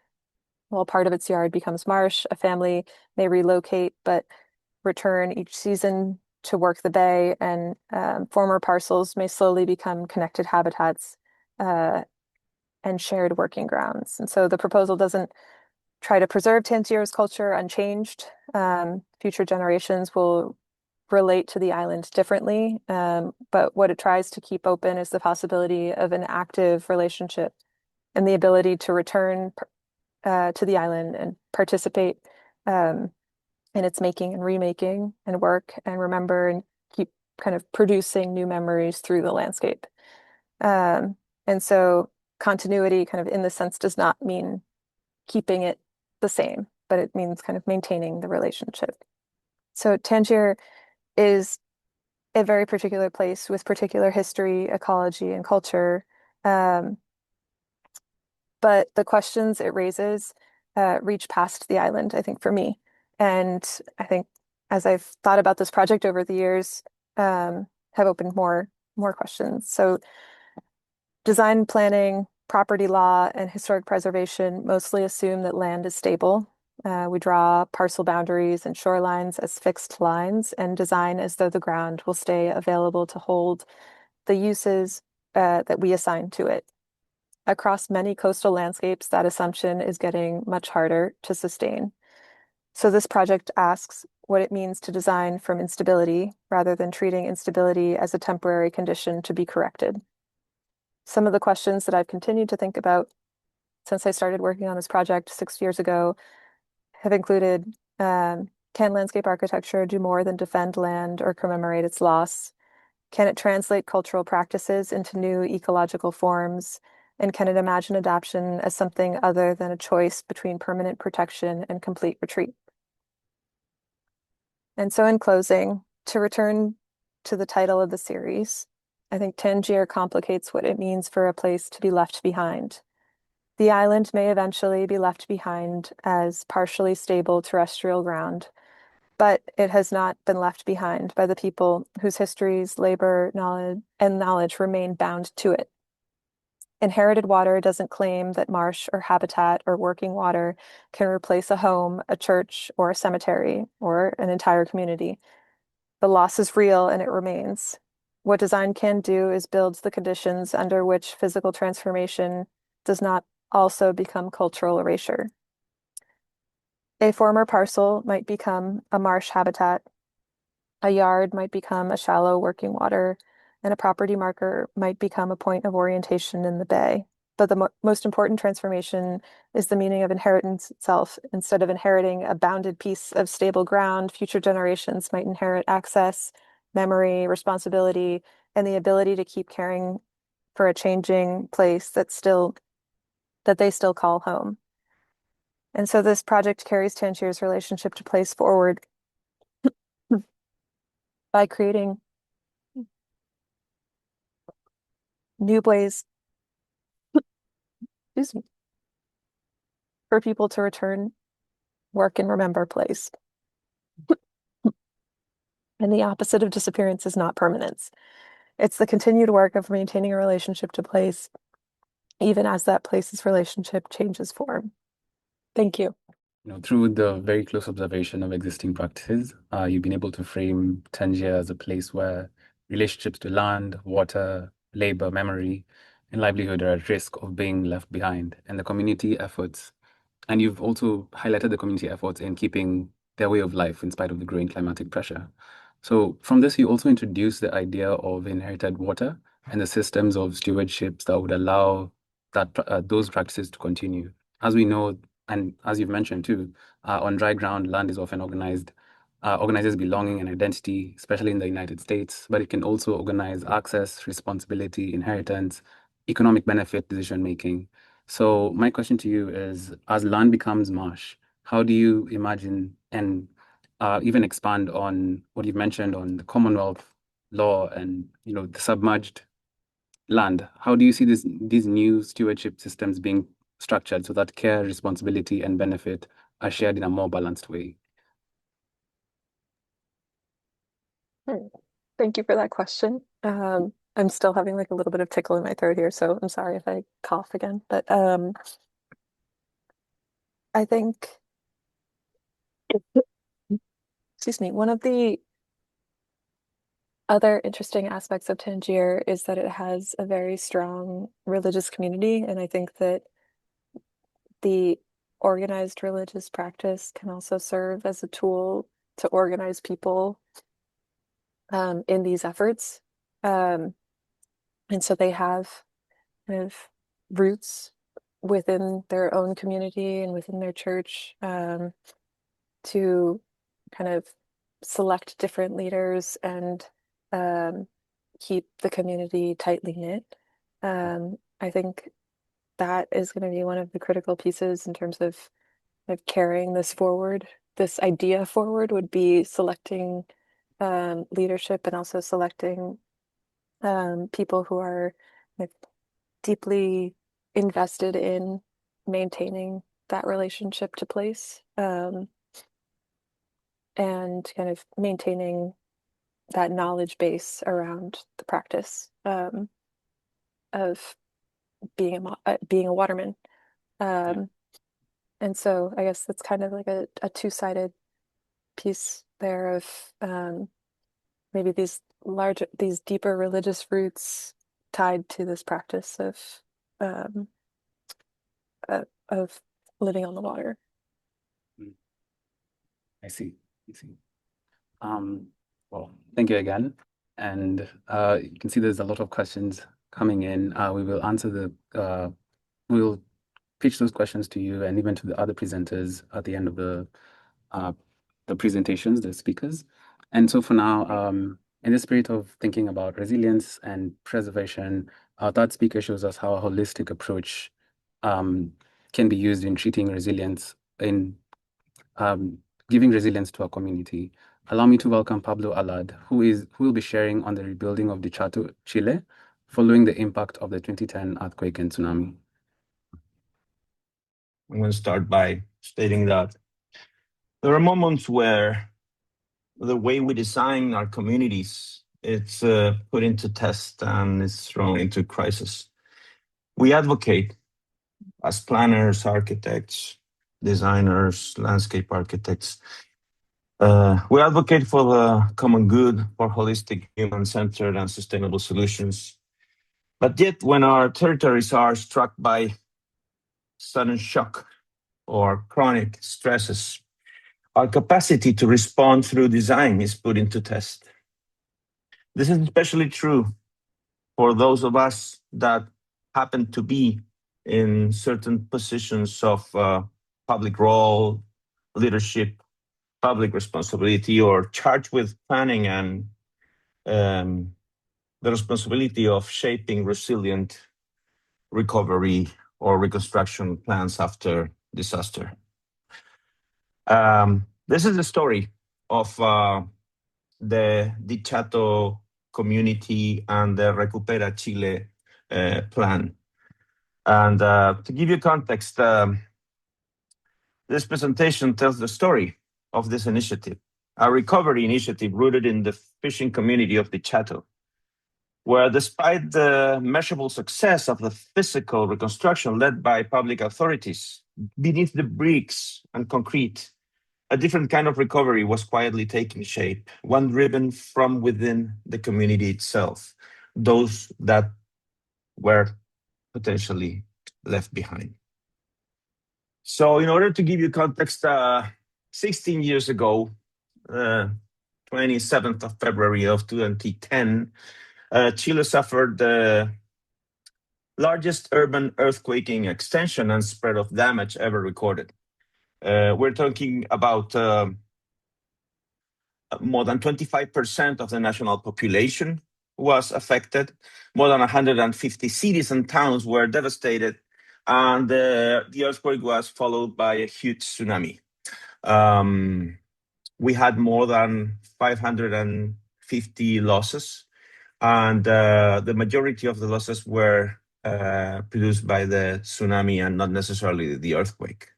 while part of its yard becomes marsh. A family may relocate but return each season to work the bay, and former parcels may slowly become connected habitats and shared working grounds. And so the proposal doesn't try to preserve Tangier's culture unchanged. Future generations will relate to the island differently, but what it tries to keep open is the possibility of an active relationship and the ability to return to the island and participate in its making and remaking and work and remember and keep kind of producing new memories through the landscape. And so continuity kind of in this sense does not mean keeping it the same, but it means kind of maintaining the relationship. So Tangier is a very particular place with particular history, ecology, and culture. But the questions it raises reach past the island, I think, for me. And I think as I've thought about this project over the years, have opened more questions. So design planning, property law, and historic preservation mostly assume that land is stable. We draw parcel boundaries and shorelines as fixed lines and design as though the ground will stay available to hold the uses that we assign to it. Across many coastal landscapes, that assumption is getting much harder to sustain. So this project asks what it means to design from instability rather than treating instability as a temporary condition to be corrected. Some of the questions that I've continued to think about since I started working on this project 6 years ago have included, can landscape architecture do more than defend land or commemorate its loss? Can it translate cultural practices into new ecological forms? And can it imagine adaptation as something other than a choice between permanent protection and complete retreat? And so in closing, to return to the title of the series, I think Tangier complicates what it means for a place to be left behind. The island may eventually be left behind as partially stable terrestrial ground, but it has not been left behind by the people whose histories, labor, knowledge remain bound to it. Inherited water doesn't claim that marsh or habitat or working water can replace a home, a church, or a cemetery, or an entire community. The loss is real and it remains. What design can do is build the conditions under which physical transformation does not also become cultural erasure. A former parcel might become a marsh habitat, a yard might become a shallow working water, and a property marker might become a point of orientation in the bay. But the most important transformation is the meaning of inheritance itself. Instead of inheriting a bounded piece of stable ground, future generations might inherit access, memory, responsibility, and the ability to keep caring for a changing place that they still call home. And so this project carries Tangier's relationship to place forward by creating new ways, excuse me, for people to return, work, and remember place. And the opposite of disappearance is not permanence. It's the continued work of maintaining a relationship to place, even as that place's relationship changes form. Thank you. Through the very close observation of existing practices, you've been able to frame Tangier as a place where relationships to land, water, labor, memory, and livelihood are at risk of being left behind, and the community efforts. And you've also highlighted the community efforts in keeping their way of life in spite of the growing climatic pressure. So from this, you also introduced the idea of inherited water and the systems of stewardships that would allow those practices to continue. As we know, and as you've mentioned too, on dry ground, land is often organizes belonging and identity, especially in the United States, but it can also organize access, responsibility, inheritance, economic benefit, decision making. So my question to you is, as land becomes marsh, how do you imagine and even expand on what you've mentioned on the Commonwealth law and the submerged land? How do you see these new stewardship systems being structured so that care, responsibility, and benefit are shared in a more balanced way? Thank you for that question. I'm still having like a little bit of tickle in my throat here, so I'm sorry if I cough again. But I think, excuse me, one of the other interesting aspects of Tangier is that it has a very strong religious community, and I think that the organized religious practice can also serve as a tool to organize people in these efforts. And so they have kind of roots within their own community and within their church to kind of select different leaders and keep the community tightly knit. I think that is going to be one of the critical pieces in terms of carrying this forward. This idea forward would be selecting leadership and also selecting people who are like, deeply invested in maintaining that relationship to place and kind of maintaining that knowledge base around the practice of being a waterman. And so I guess that's kind of like a two-sided piece there of maybe these deeper religious roots tied to this practice of living on the water. I see. Well, thank you again. And you can see there's a lot of questions coming in. We will answer we'll pitch those questions to you and even to the other presenters at the end of the presentations, the speakers. And so for now, in the spirit of thinking about resilience and preservation, our third speaker shows us how a holistic approach can be used in treating resilience, in giving resilience to our community. Allow me to welcome Pablo Allard, who will be sharing on the rebuilding of Dichato, Chile, following the impact of the 2010 earthquake and tsunami. I'm going to start by stating that there are moments where the way we design our communities, it's put into test and it's thrown into crisis. We advocate as planners, architects, designers, landscape architects. We advocate for the common good, for holistic, human-centered, and sustainable solutions. But yet, when our territories are struck by sudden shock or chronic stresses, our capacity to respond through design is put into test. This is especially true for those of us that happen to be in certain positions of public role, leadership, public responsibility, or charged with planning and the responsibility of shaping resilient recovery or reconstruction plans after disaster. This is the story of the Dichato community and the Recupera Chile plan. And to give you context, this presentation tells the story of this initiative, a recovery initiative rooted in the fishing community of Dichato, where despite the measurable success of the physical reconstruction led by public authorities, beneath the bricks and concrete, a different kind of recovery was quietly taking shape, one driven from within the community itself, those that were potentially left behind. So in order to give you context, 16 years ago, 27th of February of 2010, Chile suffered the largest urban earthquaking extension and spread of damage ever recorded. We're talking about more than 25% of the national population was affected. More than 150 cities and towns were devastated, and the earthquake was followed by a huge tsunami. We had more than 550 losses, and the majority of the losses were produced by the tsunami and not necessarily the earthquake.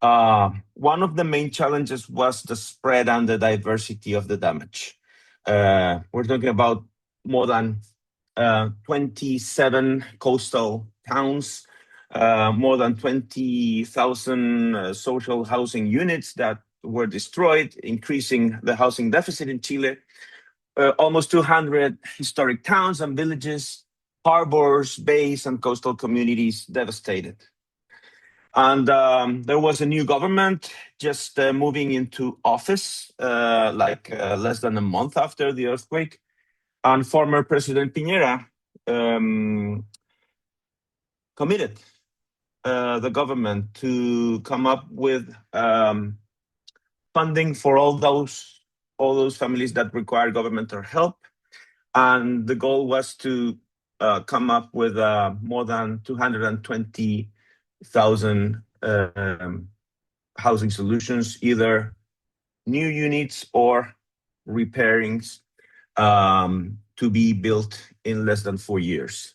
One of the main challenges was the spread and the diversity of the damage. We're talking about more than 27 coastal towns, more than 20,000 social housing units that were destroyed, increasing the housing deficit in Chile, almost 200 historic towns and villages, harbors, bays, and coastal communities devastated. And there was a new government just moving into office less than a month after the earthquake. And former President Piñera committed the government to come up with funding for all those families that require governmental help. And the goal was to come up with more than 220,000 housing solutions, either new units or repairings to be built in less than 4 years.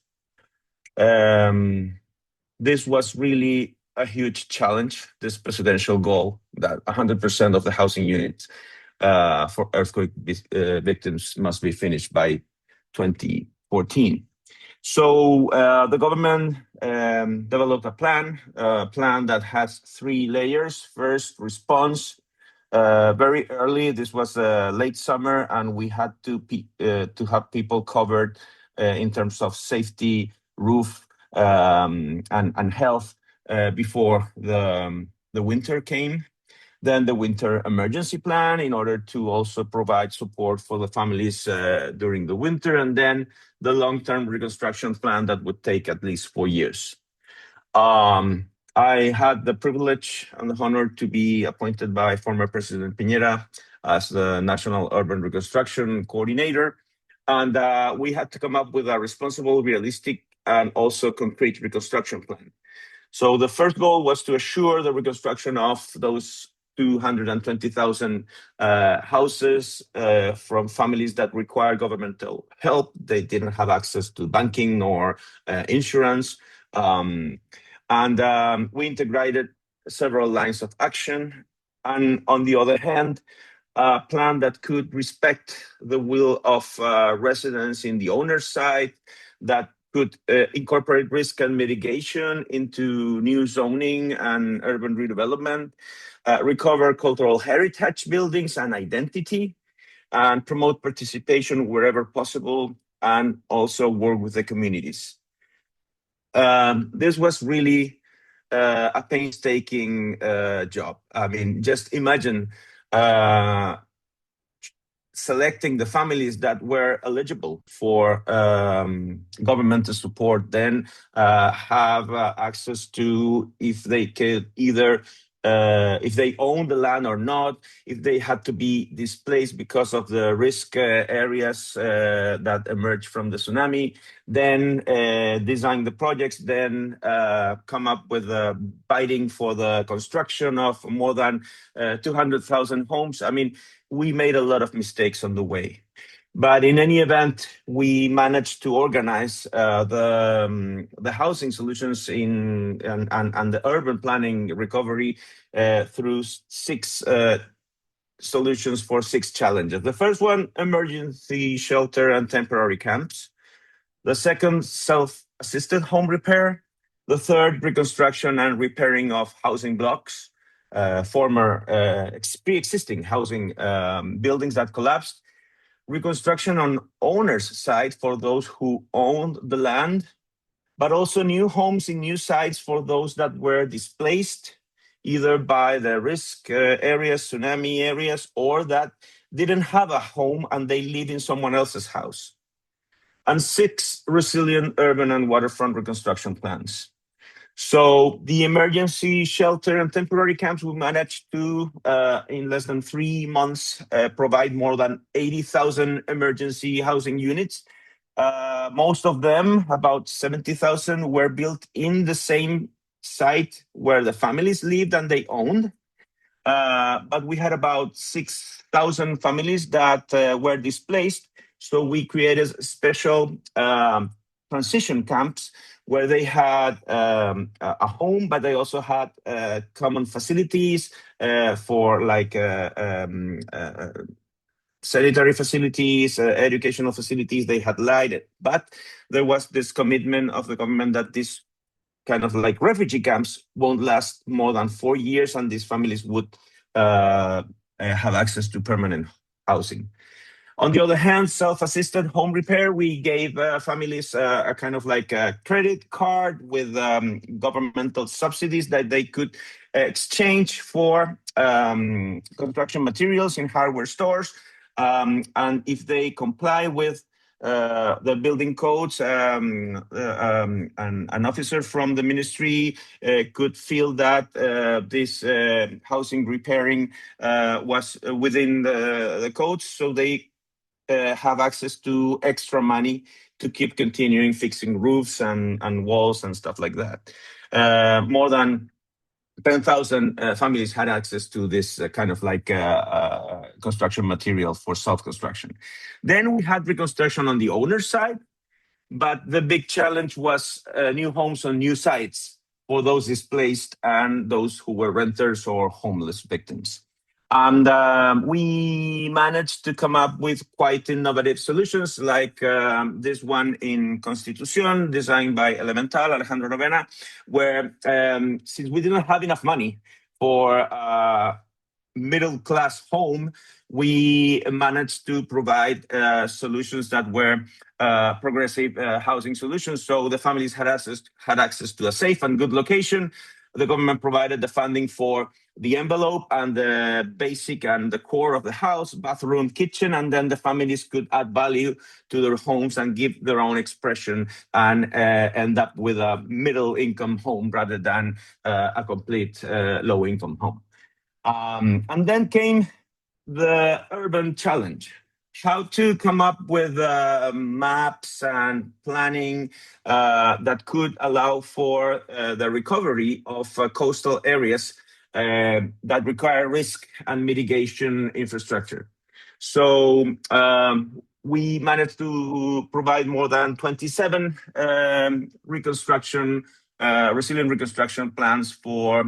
This was really a huge challenge, this presidential goal that 100% of the housing units for earthquake victims must be finished by 2014. So the government developed a plan that has 3 layers. First, response. Very early, this was late summer, and we had to have people covered in terms of safety, roof, and health before the winter came. Then the winter emergency plan in order to also provide support for the families during the winter, and then the long-term reconstruction plan that would take at least 4 years. I had the privilege and the honor to be appointed by former President Piñera as the National Urban Reconstruction Coordinator, and we had to come up with a responsible, realistic, and also concrete reconstruction plan. So the first goal was to assure the reconstruction of those 220,000 houses from families that require governmental help. They didn't have access to banking or insurance. And we integrated several lines of action. And on the other hand, a plan that could respect the will of residents in the owner's side, that could incorporate risk and mitigation into new zoning and urban redevelopment, recover cultural heritage buildings and identity, and promote participation wherever possible, and also work with the communities. This was really a painstaking job. I mean, just imagine selecting the families that were eligible for governmental support, then have access to, if they could either if they own the land or not, if they had to be displaced because of the risk areas that emerged from the tsunami, then design the projects, then come up with a bidding for the construction of more than 200,000 homes. I mean, we made a lot of mistakes on the way. But in any event, we managed to organize the housing solutions and the urban planning recovery through 6 solutions for 6 challenges. The first one, emergency shelter and temporary camps. The second, self-assisted home repair. The third, reconstruction and repairing of housing blocks, former pre-existing housing buildings that collapsed. Reconstruction on owner's side for those who owned the land, but also new homes in new sites for those that were displaced, either by the risk areas, tsunami areas, or that didn't have a home and they live in someone else's house. And 6 resilient urban and waterfront reconstruction plans. So the emergency shelter and temporary camps, we managed to, in less than 3 months, provide more than 80,000 emergency housing units. Most of them, about 70,000, were built in the same site where the families lived and they owned. But we had about 6,000 families that were displaced. So we created special transition camps where they had a home, but they also had common facilities for like sanitary facilities, educational facilities. They had light, but there was this commitment of the government that this kind of like refugee camps won't last more than 4 years, and these families would have access to permanent housing. On the other hand, self-assisted home repair, we gave families a kind of like a credit card with governmental subsidies that they could exchange for construction materials in hardware stores. And if they comply with the building codes, an officer from the ministry could feel that this housing repairing was within the codes, so they have access to extra money to keep continuing fixing roofs and walls and stuff like that. More than 10,000 families had access to this kind of like construction material for self-construction. Then we had reconstruction on the owner's side, but the big challenge was new homes on new sites for those displaced and those who were renters or homeless victims. And we managed to come up with quite innovative solutions like this one in Constitución, designed by Elemental, Alejandro Novena, where since we didn't have enough money for middle-class home, we managed to provide solutions that were progressive housing solutions. So the families had access to a safe and good location. The government provided the funding for the envelope and the basic and the core of the house, bathroom, kitchen, and then the families could add value to their homes and give their own expression and end up with a middle-income home rather than a complete low-income home. And then came the urban challenge. How to come up with maps and planning that could allow for the recovery of coastal areas that require risk and mitigation infrastructure. So we managed to provide more than 27 resilient reconstruction plans for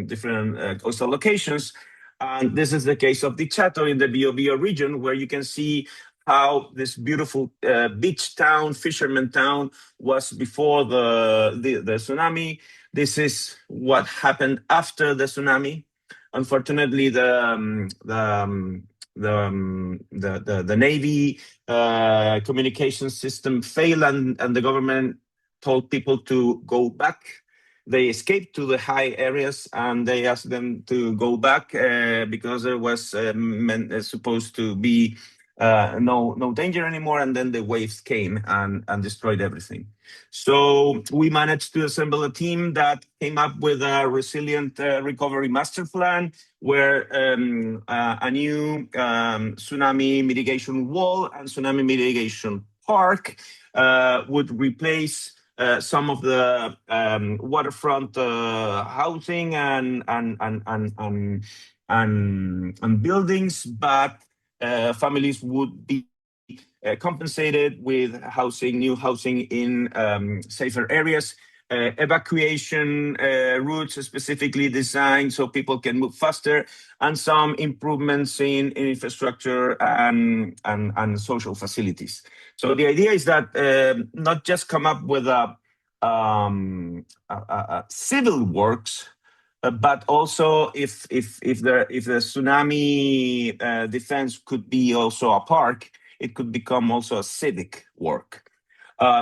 different coastal locations. And this is the case of the Chato in the Biobío region, where you can see how this beautiful beach town, fisherman town, was before the tsunami. This is what happened after the tsunami. Unfortunately, the Navy communication system failed, and the government told people to go back. They escaped to the high areas, and they asked them to go back because there was supposed to be no danger anymore, and then the waves came and destroyed everything. So we managed to assemble a team that came up with a resilient recovery master plan, where a new tsunami mitigation wall and tsunami mitigation park would replace some of the waterfront housing and buildings, but families would be compensated with new housing in safer areas, evacuation routes specifically designed so people can move faster, and some improvements in infrastructure and social facilities. So the idea is that not just come up with a civil works, but also if the tsunami defense could be also a park, it could become also a civic work.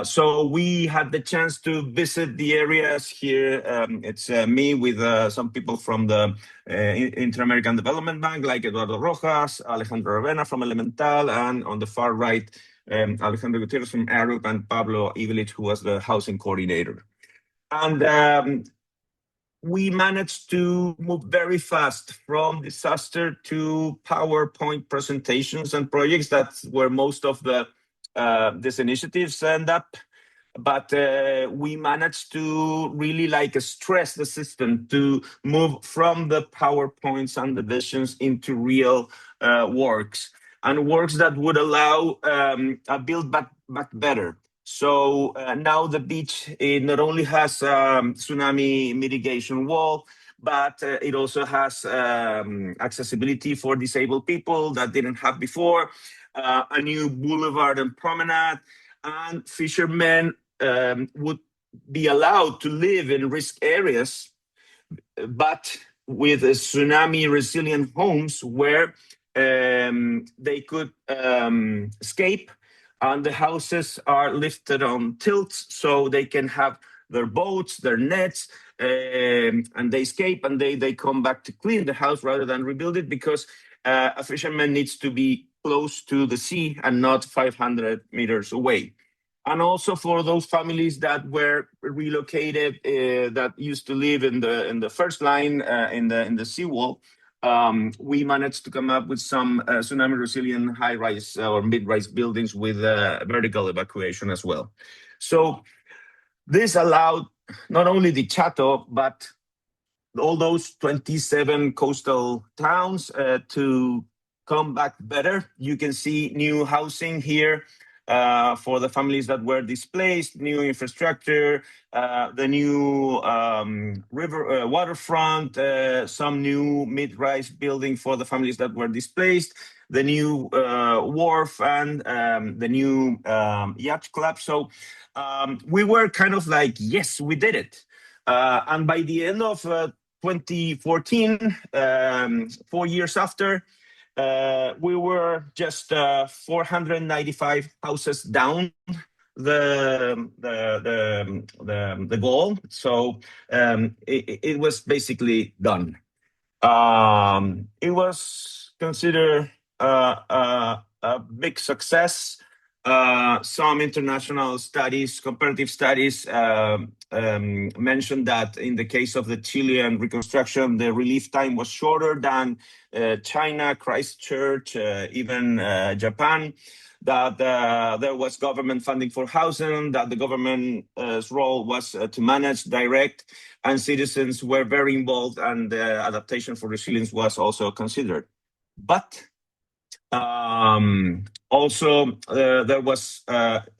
So we had the chance to visit the areas here. It's me with some people from the Inter-American Development Bank, like Eduardo Rojas, Alejandro Ravena from Elemental, and on the far right, Alejandro Gutierrez from ARUP, and Pablo Allard, who was the housing coordinator. And we managed to move very fast from disaster to PowerPoint presentations and projects. That's where most of these initiatives end up. But we managed to really stress the system to move from the PowerPoints and the visions into real works, and works that would allow a build back better. So now the beach, it not only has tsunami mitigation wall, but it also has accessibility for disabled people that didn't have before, a new boulevard and promenade, and fishermen would be allowed to live in risk areas, but with tsunami resilient homes where they could escape, and the houses are lifted on tilts so they can have their boats, their nets, and they escape, and they come back to clean the house rather than rebuild it, because a fisherman needs to be close to the sea and not 500 meters away. And also for those families that were relocated, that used to live in the first line in the seawall, we managed to come up with some tsunami resilient high-rise or mid-rise buildings with vertical evacuation as well. So this allowed not only the Chato, but all those 27 coastal towns to come back better. You can see new housing here for the families that were displaced, new infrastructure, the new river waterfront, some new mid-rise building for the families that were displaced, the new wharf, and the new yacht club. So we were kind of like, yes, we did it. And by the end of 2014, 4 years after, we were just 495 houses down the goal. So it was basically done. It was considered a big success. Some international studies, comparative studies, mentioned that in the case of the Chilean reconstruction, the relief time was shorter than China, Christchurch, even Japan, that there was government funding for housing, that the government's role was to manage, direct, and citizens were very involved, and adaptation for resilience was also considered. But also there was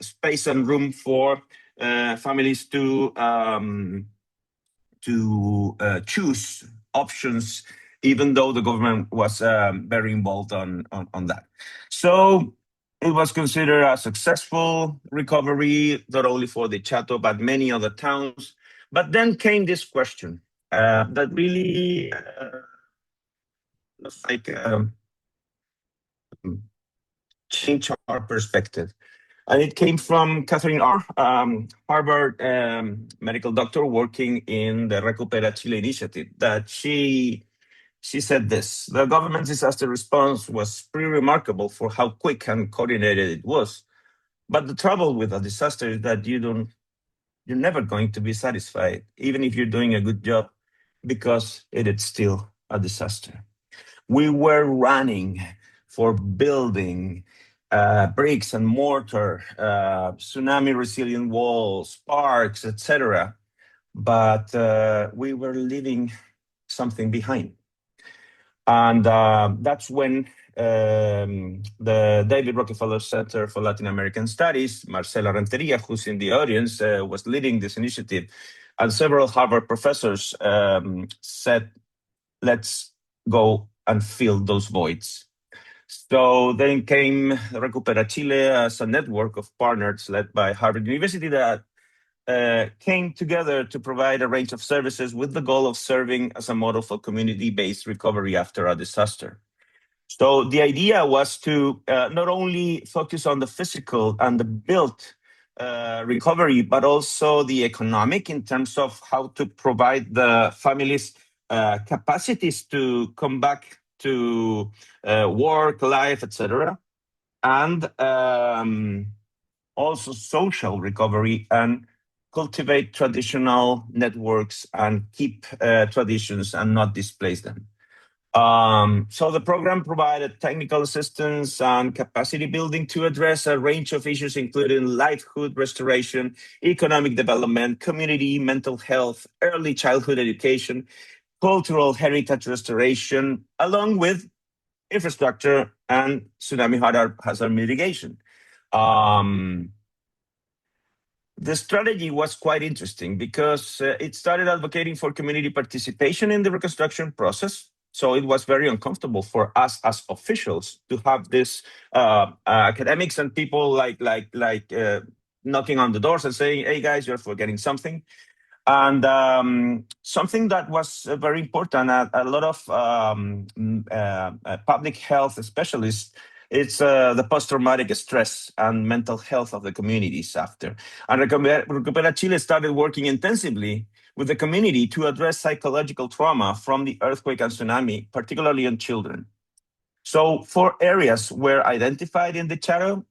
space and room for families to choose options, even though the government was very involved on that. So it was considered a successful recovery, not only for the Chato, but many other towns. But then came this question that really was like change our perspective. And it came from Catherine R., Harvard medical doctor working in the Recupera Chile initiative, that she She said this: the government's disaster response was pretty remarkable for how quick and coordinated it was. But the trouble with a disaster is that you're never going to be satisfied, even if you're doing a good job, because it is still a disaster. We were running for building bricks and mortar, tsunami-resilient walls, parks, etc. But we were leaving something behind. And that's when the David Rockefeller Center for Latin American Studies, Marcela Renteria, who's in the audience, was leading this initiative, and several Harvard professors said, let's go and fill those voids. So then came Recupera Chile as a network of partners led by Harvard University that came together to provide a range of services with the goal of serving as a model for community-based recovery after a disaster. So the idea was to not only focus on the physical and the built recovery, but also the economic in terms of how to provide the families capacities to come back to work, life, etc. And also social recovery and cultivate traditional networks and keep traditions and not displace them. So the program provided technical assistance and capacity building to address a range of issues, including livelihood restoration, economic development, community, mental health, early childhood education, cultural heritage restoration, along with infrastructure and tsunami hazard mitigation. The strategy was quite interesting because it started advocating for community participation in the reconstruction process. So it was very uncomfortable for us as officials to have this academics and people like knocking on the doors and saying, "Hey guys, you're forgetting something." And something that was very important, a lot of public health specialists, it's the post-traumatic stress and mental health of the communities after. And Recupera Chile started working intensively with the community to address psychological trauma from the earthquake and tsunami, particularly on children. So 4 areas were identified in the shadow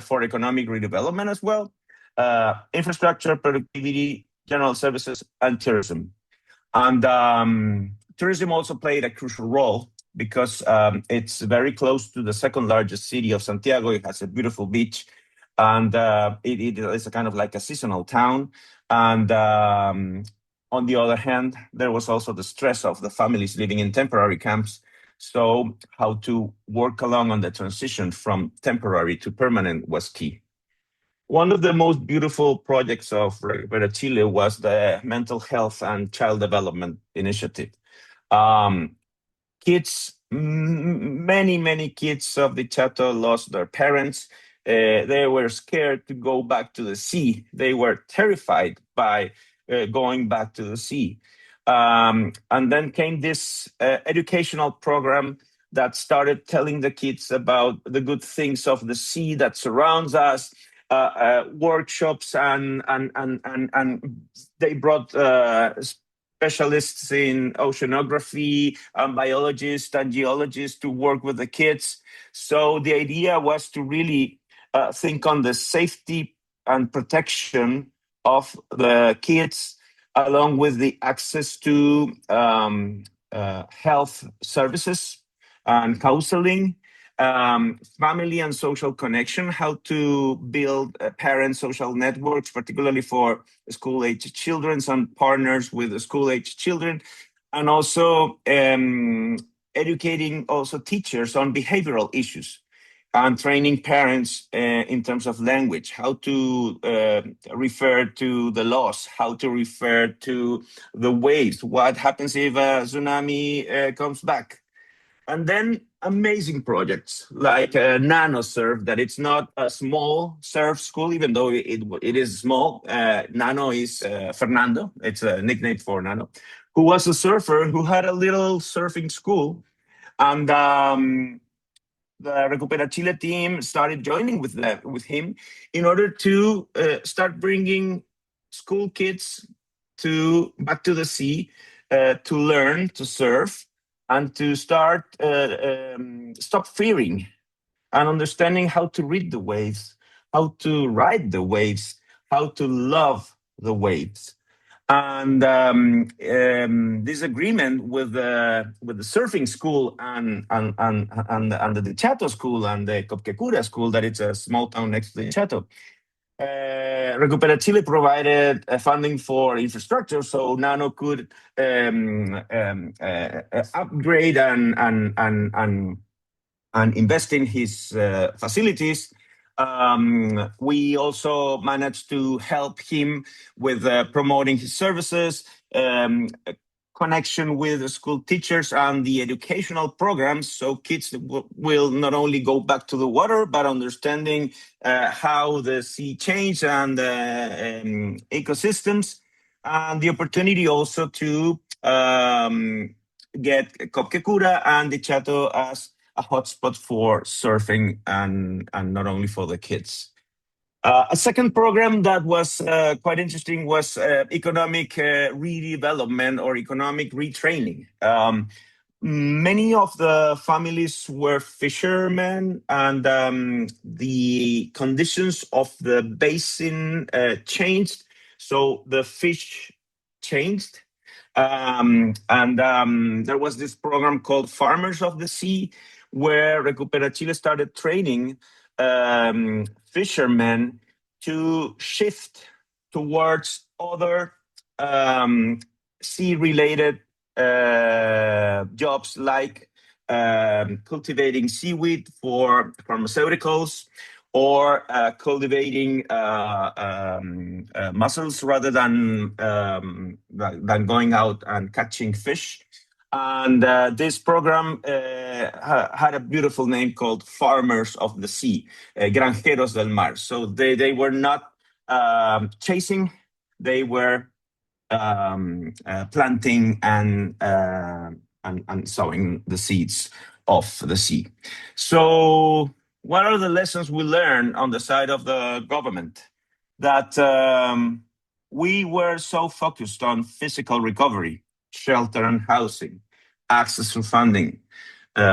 for economic redevelopment as well: infrastructure, productivity, general services, and tourism. And tourism also played a crucial role because it's very close to the second largest city of Santiago. It has a beautiful beach, and it is a kind of like a seasonal town. And on the other hand, there was also the stress of the families living in temporary camps. So how to work along on the transition from temporary to permanent was key. One of the most beautiful projects of Recupera Chile was the Mental Health and Child Development Initiative. Many kids of the Chato lost their parents. They were scared to go back to the sea. They were terrified by going back to the sea. And then came this educational program that started telling the kids about the good things of the sea that surrounds us. Workshops and they brought specialists in oceanography, biologists and geologists to work with the kids. So the idea was to really think on the safety and protection of the kids, along with the access to health services and counseling, family and social connection, how to build parent social networks, particularly for school-age children, some partners with school-age children, and also educating also teachers on behavioral issues and training parents in terms of language, how to refer to the loss, how to refer to the waves, what happens if a tsunami comes back. And then amazing projects like NanoSurf, that it's not a small surf school, even though it is small. Nano is Fernando, it's a nickname for Nano, who was a surfer who had a little surfing school. And the Recupera Chile team started joining with him in order to start bringing school kids back to the sea to learn to surf. and to start stop fearing and understanding how to read the waves, how to ride the waves, how to love the waves. And this agreement with the surfing school and the Dichato school and the Co-curators school, that it's a small town next to the Dichato, Recupera Chile provided funding for infrastructure, so Nano could upgrade and invest in his facilities. We also managed to help him with promoting his services, connection with the school teachers and the educational programs, so kids will not only go back to the water, but understanding how the sea changed and ecosystems, and the opportunity also to get Copquecura and Dichato as a hotspot for surfing and not only for the kids. A second program that was quite interesting was economic redevelopment or economic retraining. Many of the families were fishermen, and the conditions of the basin changed, so the fish changed. There was this program called Farmers of the Sea, where Recupera Chile started training fishermen to shift towards other sea-related jobs, like cultivating seaweed for pharmaceuticals, or cultivating mussels rather than going out and catching fish. And this program had a beautiful name called Farmers of the Sea, Granjeros del Mar. So they were not chasing, they were planting and sowing the seeds of the sea. So what are the lessons we learned on the side of the government? That we were so focused on physical recovery, shelter and housing, access to funding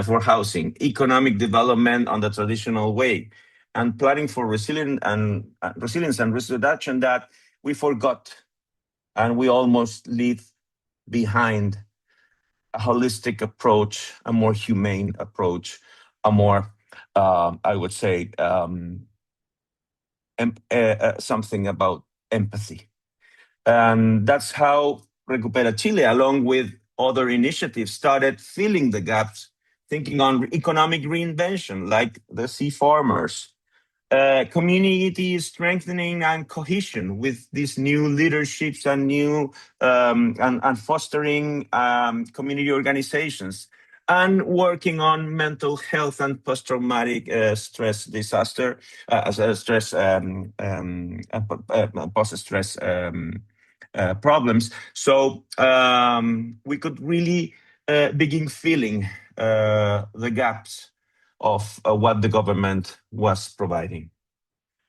for housing, economic development on the traditional way, and planning for resilience and risk reduction, that we forgot and we almost leave behind a holistic approach, a more humane approach, a more, I would say, something about empathy. And that's how Recupera Chile, along with other initiatives, started filling the gaps, thinking on economic reinvention, like the sea farmers, community strengthening and cohesion with these new leaderships and new and fostering community organizations, and working on mental health and post-traumatic stress disaster, stress post-stress problems. So we could really begin filling the gaps of what the government was providing.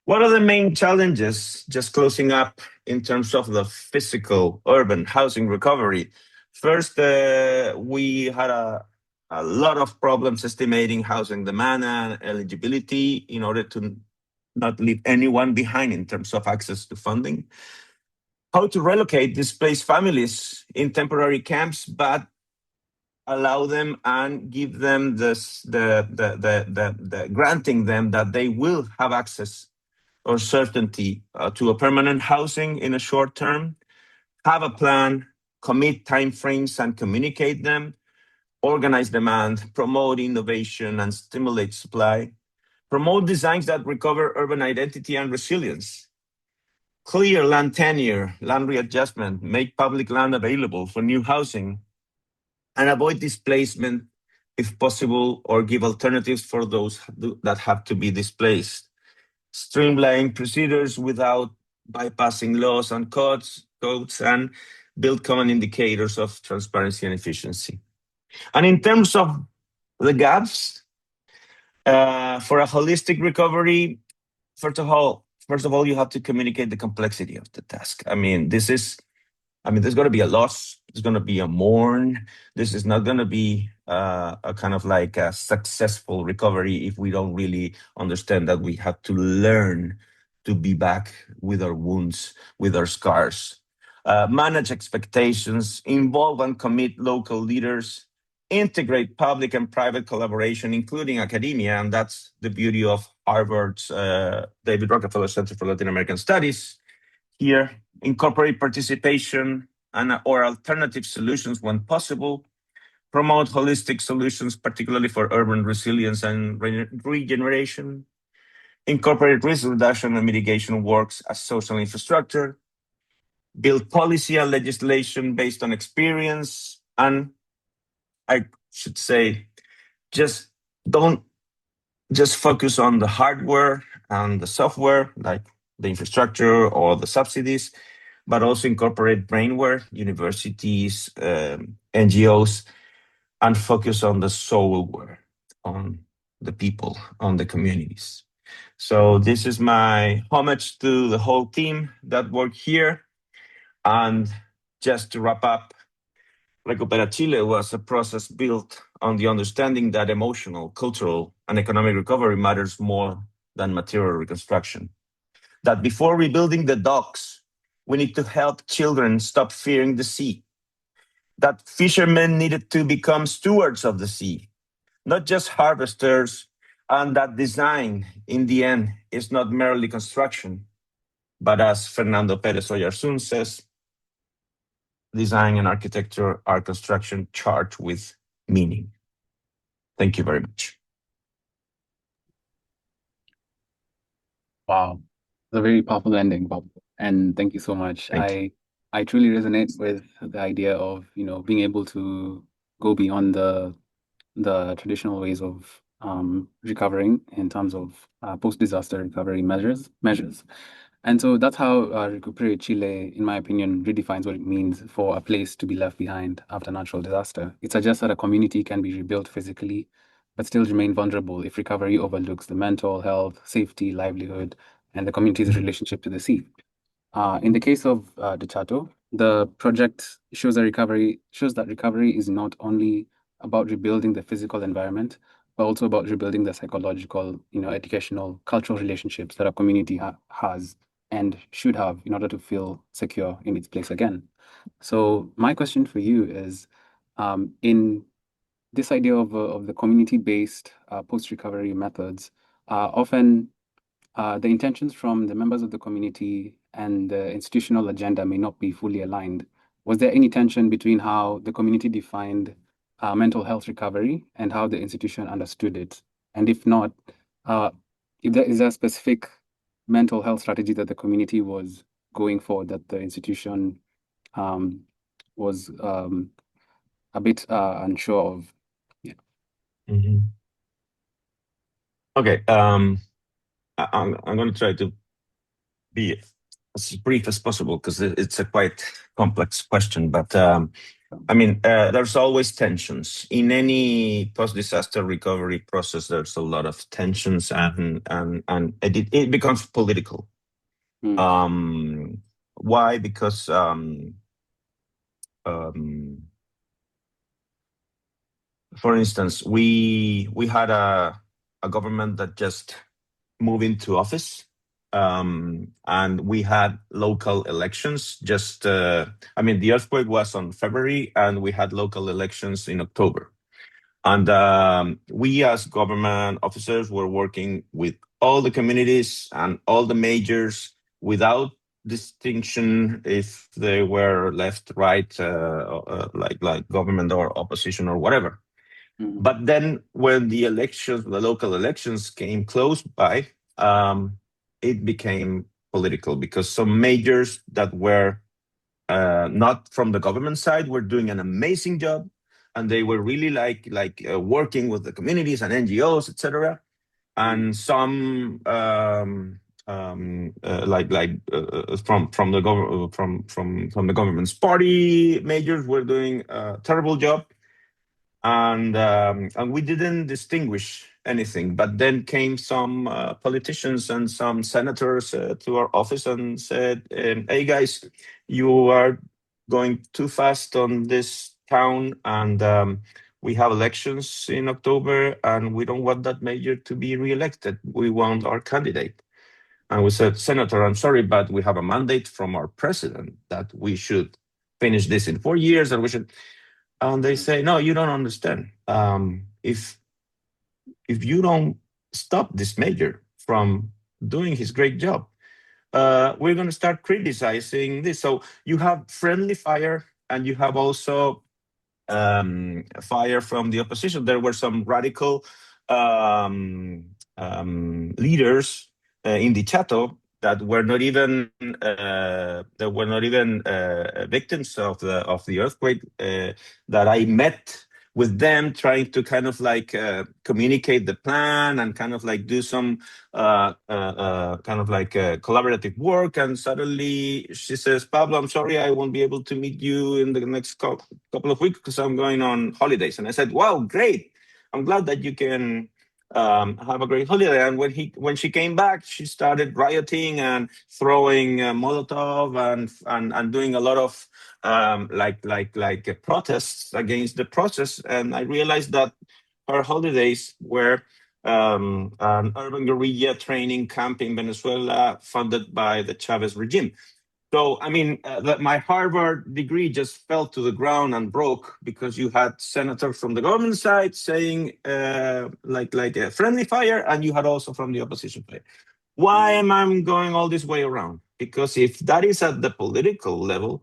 What are the main challenges, just closing up, in terms of the physical urban housing recovery? First, we had a lot of problems estimating housing demand and eligibility in order to not leave anyone behind in terms of access to funding. How to relocate displaced families in temporary camps, but allow them and give them this, the granting them that they will have access or certainty to a permanent housing in a short term, have a plan, commit timeframes and communicate them, organize demand, promote innovation and stimulate supply, promote designs that recover urban identity and resilience, clear land tenure, land readjustment, make public land available for new housing, and avoid displacement if possible, or give alternatives for those that have to be displaced. Streamline procedures without bypassing laws and codes, and build common indicators of transparency and efficiency. And in terms of the gaps, for a holistic recovery, first of all, you have to communicate the complexity of the task. I mean, this is I mean, there's going to be a loss. There's going to be a mourn. This is not going to be a kind of like a successful recovery if we don't really understand that we have to learn to be back with our wounds, with our scars. Manage expectations, involve and commit local leaders, integrate public and private collaboration, including academia, and that's the beauty of Harvard's David Rockefeller Center for Latin American Studies. Here, incorporate participation or alternative solutions when possible, promote holistic solutions, particularly for urban resilience and regeneration, incorporate risk reduction and mitigation works as social infrastructure, build policy and legislation based on experience, and I should say, just don't just focus on the hardware and the software, like the infrastructure or the subsidies, but also incorporate brainware, universities, NGOs, and focus on the soulware, on the people, on the communities. So this is my homage to the whole team that worked here. And just to wrap up, Recupera Chile was a process built on the understanding that emotional, cultural, and economic recovery matters more than material reconstruction. That before rebuilding the docks, we need to help children stop fearing the sea. That fishermen needed to become stewards of the sea, not just harvesters, and that design, in the end, is not merely construction, but as Fernando Pérez Oyarzún says, design and architecture are construction charged with meaning. Thank you very much. Wow, it's a very powerful ending, Bob. And thank you so much. I truly resonate with the idea of, being able to go beyond the traditional ways of recovering in terms of post-disaster recovery measures. And so that's how Recuperate Chile, in my opinion, redefines what it means for a place to be left behind after natural disaster. It suggests that a community can be rebuilt physically, but still remain vulnerable if recovery overlooks the mental health, safety, livelihood, and the community's relationship to the sea. In the case of the Chato, the project shows that recovery is not only about rebuilding the physical environment, but also about rebuilding the psychological, educational, cultural relationships that a community has and should have in order to feel secure in its place again. So my question for you is, in this idea of the community-based post-recovery methods, often the intentions from the members of the community and the institutional agenda may not be fully aligned. Was there any tension between how the community defined mental health recovery and how the institution understood it? And if not, is there a specific mental health strategy that the community was going for that the institution was a bit unsure of? Yeah. Mm-hmm. Okay. I'm going to try to be as brief as possible because it's a quite complex question. But there's always tensions in any post-disaster recovery process. There's a lot of tensions, and it becomes political. Why? Because for instance, we had a government that just moved into office, and we had local elections. The earthquake was on February, and we had local elections in October. And we as government officers were working with all the communities and all the majors without distinction if they were left, right, like government or opposition or whatever. Mm-hmm. But then when the local elections came close by, it became political because some majors that were not from the government side were doing an amazing job, and they were really working with the communities and NGOs, etc. And some from the government's party majors were doing a terrible job. And we didn't distinguish anything. But then came some politicians and some senators to our office and said, "Hey guys, you are going too fast on this town, and we have elections in October, and we don't want that mayor to be reelected. We want our candidate. And we said, Senator, I'm sorry, but we have a mandate from our president that we should finish this in 4 years, and we should. And they say, no, you don't understand. If you don't stop this mayor from doing his great job, we're going to start criticizing this. So you have friendly fire, and you have also fire from the opposition. There were some radical leaders in the Chateau that were not even victims of the earthquake, that I met with them, trying to kind of like communicate the plan and kind of like do some collaborative work. And suddenly she says, Pablo, I'm sorry, I won't be able to meet you in the next couple of weeks because I'm going on holidays. And I said, wow, great. I'm glad that you can have a great holiday. And when she came back, she started rioting and throwing Molotov and doing a lot of protests against the process. And I realized that her holidays were an urban guerrilla training camp in Venezuela funded by the Chavez regime. So, I mean, my Harvard degree just fell to the ground and broke because you had senators from the government side saying like a friendly fire, and you had also from the opposition side. Why am I going all this way around? Because if that is at the political level,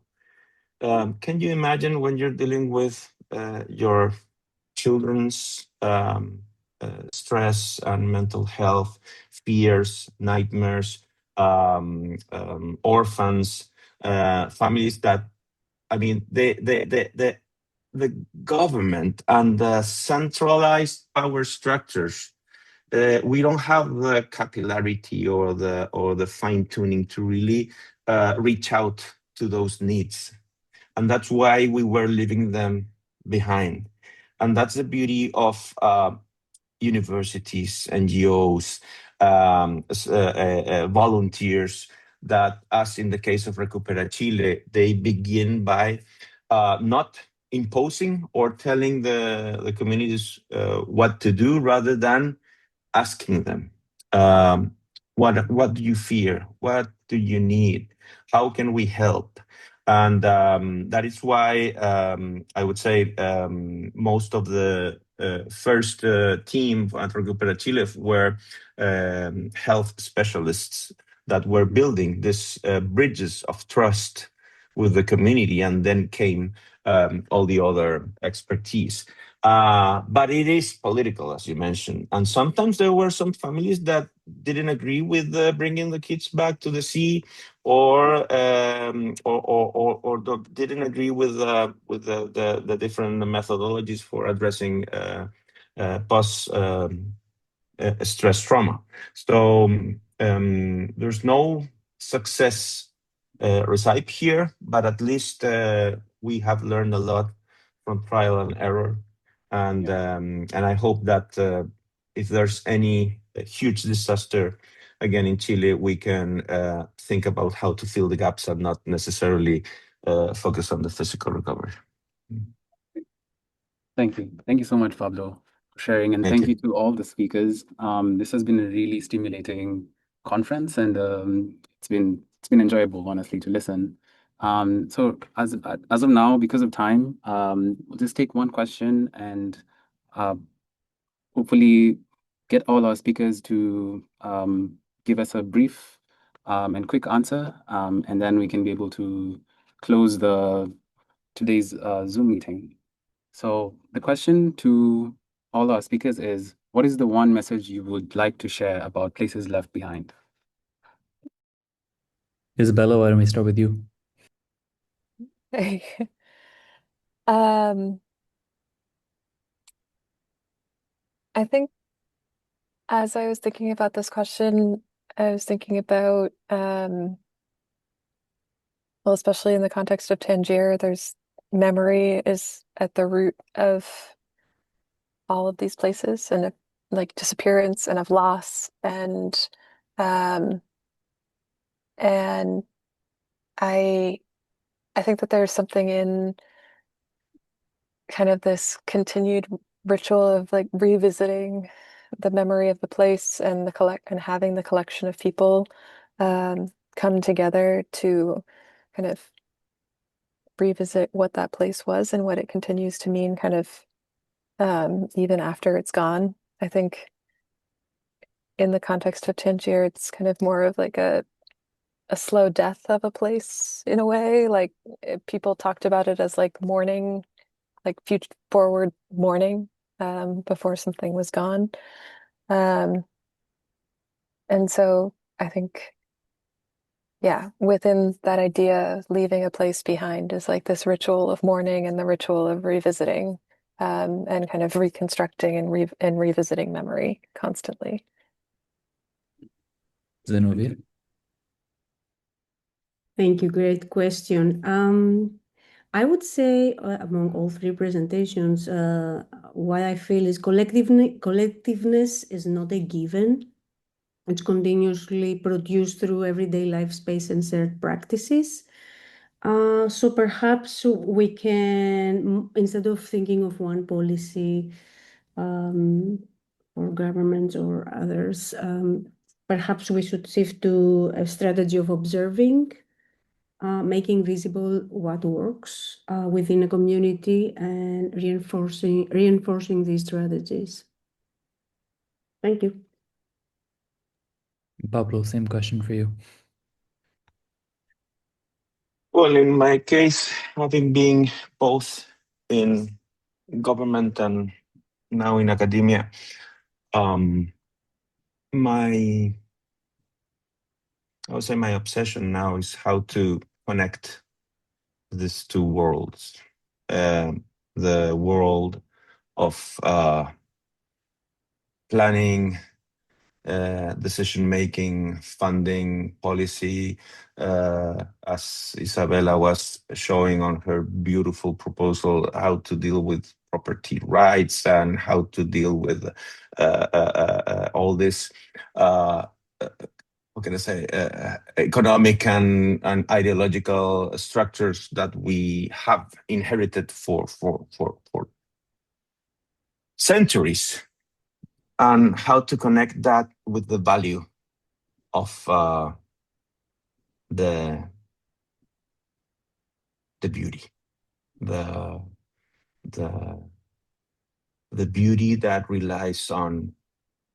can you imagine when you're dealing with your children's stress and mental health, fears, nightmares, orphans, families that, I mean, the government and the centralized power structures, we don't have the capillarity or the fine tuning to really reach out to those needs, and that's why we were leaving them behind. And that's the beauty of universities, NGOs, volunteers, that, as in the case of Recupera Chile, they begin by not imposing or telling the communities what to do, rather than asking them, what do you fear? What do you need? How can we help? And that is why I would say most of the first team at Recupera Chile were health specialists that were building these bridges of trust with the community, and then came all the other expertise. But it is political, as you mentioned. And sometimes there were some families that didn't agree with bringing the kids back to the sea, or didn't agree with the different methodologies for addressing post stress trauma. So there's no success recipe here, but at least we have learned a lot from trial and error. And I hope that if there's any huge disaster again in Chile, we can think about how to fill the gaps and not necessarily focus on the physical recovery. Thank you. Thank you so much, Pablo, for sharing. And thank you to all the speakers. This has been a really stimulating conference, and it's been enjoyable, honestly, to listen. So as of now, because of time, we'll just take one question and hopefully get all our speakers to give us a brief and quick answer, and then we can be able to close today's Zoom meeting. So the question to all our speakers is, what is the one message you would like to share about places left behind? Isabella, why don't we start with you? I think as I was thinking about this question, I was thinking about, well, especially in the context of Tangier, there's memory is at the root of all of these places, and like disappearance and of loss, and I I think that there's something in kind of this continued ritual of like revisiting the memory of the place and having the collection of people come together to kind of revisit what that place was and what it continues to mean kind of even after it's gone. I think in the context of Tangier, it's kind of more of like a slow death of a place in a way. Like people talked about it as like mourning, like future forward mourning before something was gone. And so I think, yeah, within that idea, leaving a place behind is like this ritual of mourning and the ritual of revisiting and kind of reconstructing and revisiting memory constantly. Zenovia? Thank you. Great question. I would say among all three presentations, what I feel is collectiveness is not a given. It's continuously produced through everyday life space and shared practices. So perhaps we can, instead of thinking of one policy or governments or others, perhaps we should shift to a strategy of observing, making visible what works within a community and reinforcing these strategies. Thank you. Pablo, same question for you. Well, in my case, having been both in government and now in academia, I would say my obsession now is how to connect these two worlds. The world of planning, decision-making, funding, policy, as Isabella was showing on her beautiful proposal, how to deal with property rights and how to deal with all this, what can I say, economic and ideological structures that we have inherited for centuries, and how to connect that with the value of the beauty, the beauty that relies on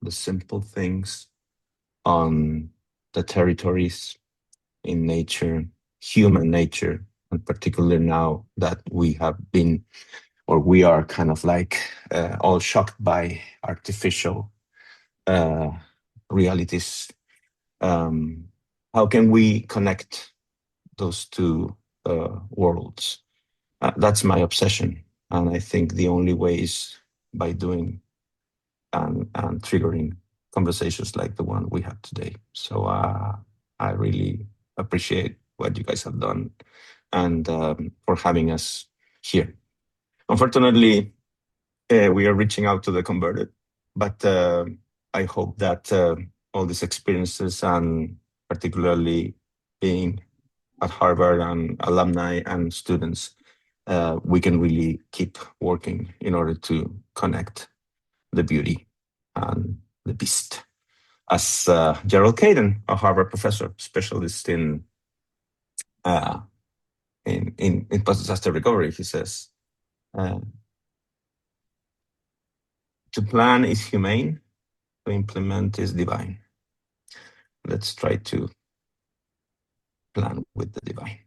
the simple things, on the territories in nature, human nature, and particularly now that we have been, or we are kind of like all shocked by artificial realities. How can we connect those two worlds? That's my obsession. And I think the only way is by doing and triggering conversations like the one we have today. So I really appreciate what you guys have done and for having us here. Unfortunately, we are reaching out to the converted, but I hope that all these experiences, and particularly being at Harvard and alumni and students, we can really keep working in order to connect the beauty and the beast. As Gerald Caden, a Harvard professor, specialist in post-disaster recovery, he says, to plan is humane, to implement is divine. Let's try to plan with the divine.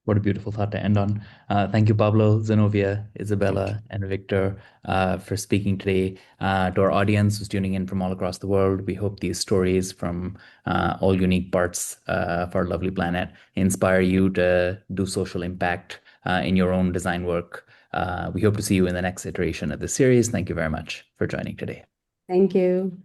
What a beautiful thought to end on. Thank you, Pablo, Zenovia, Isabella, and Victor for speaking today. To our audience who's tuning in from all across the world, we hope these stories from all unique parts of our lovely planet inspire you to do social impact in your own design work. We hope to see you in the next iteration of this series. Thank you very much for joining today. Thank you.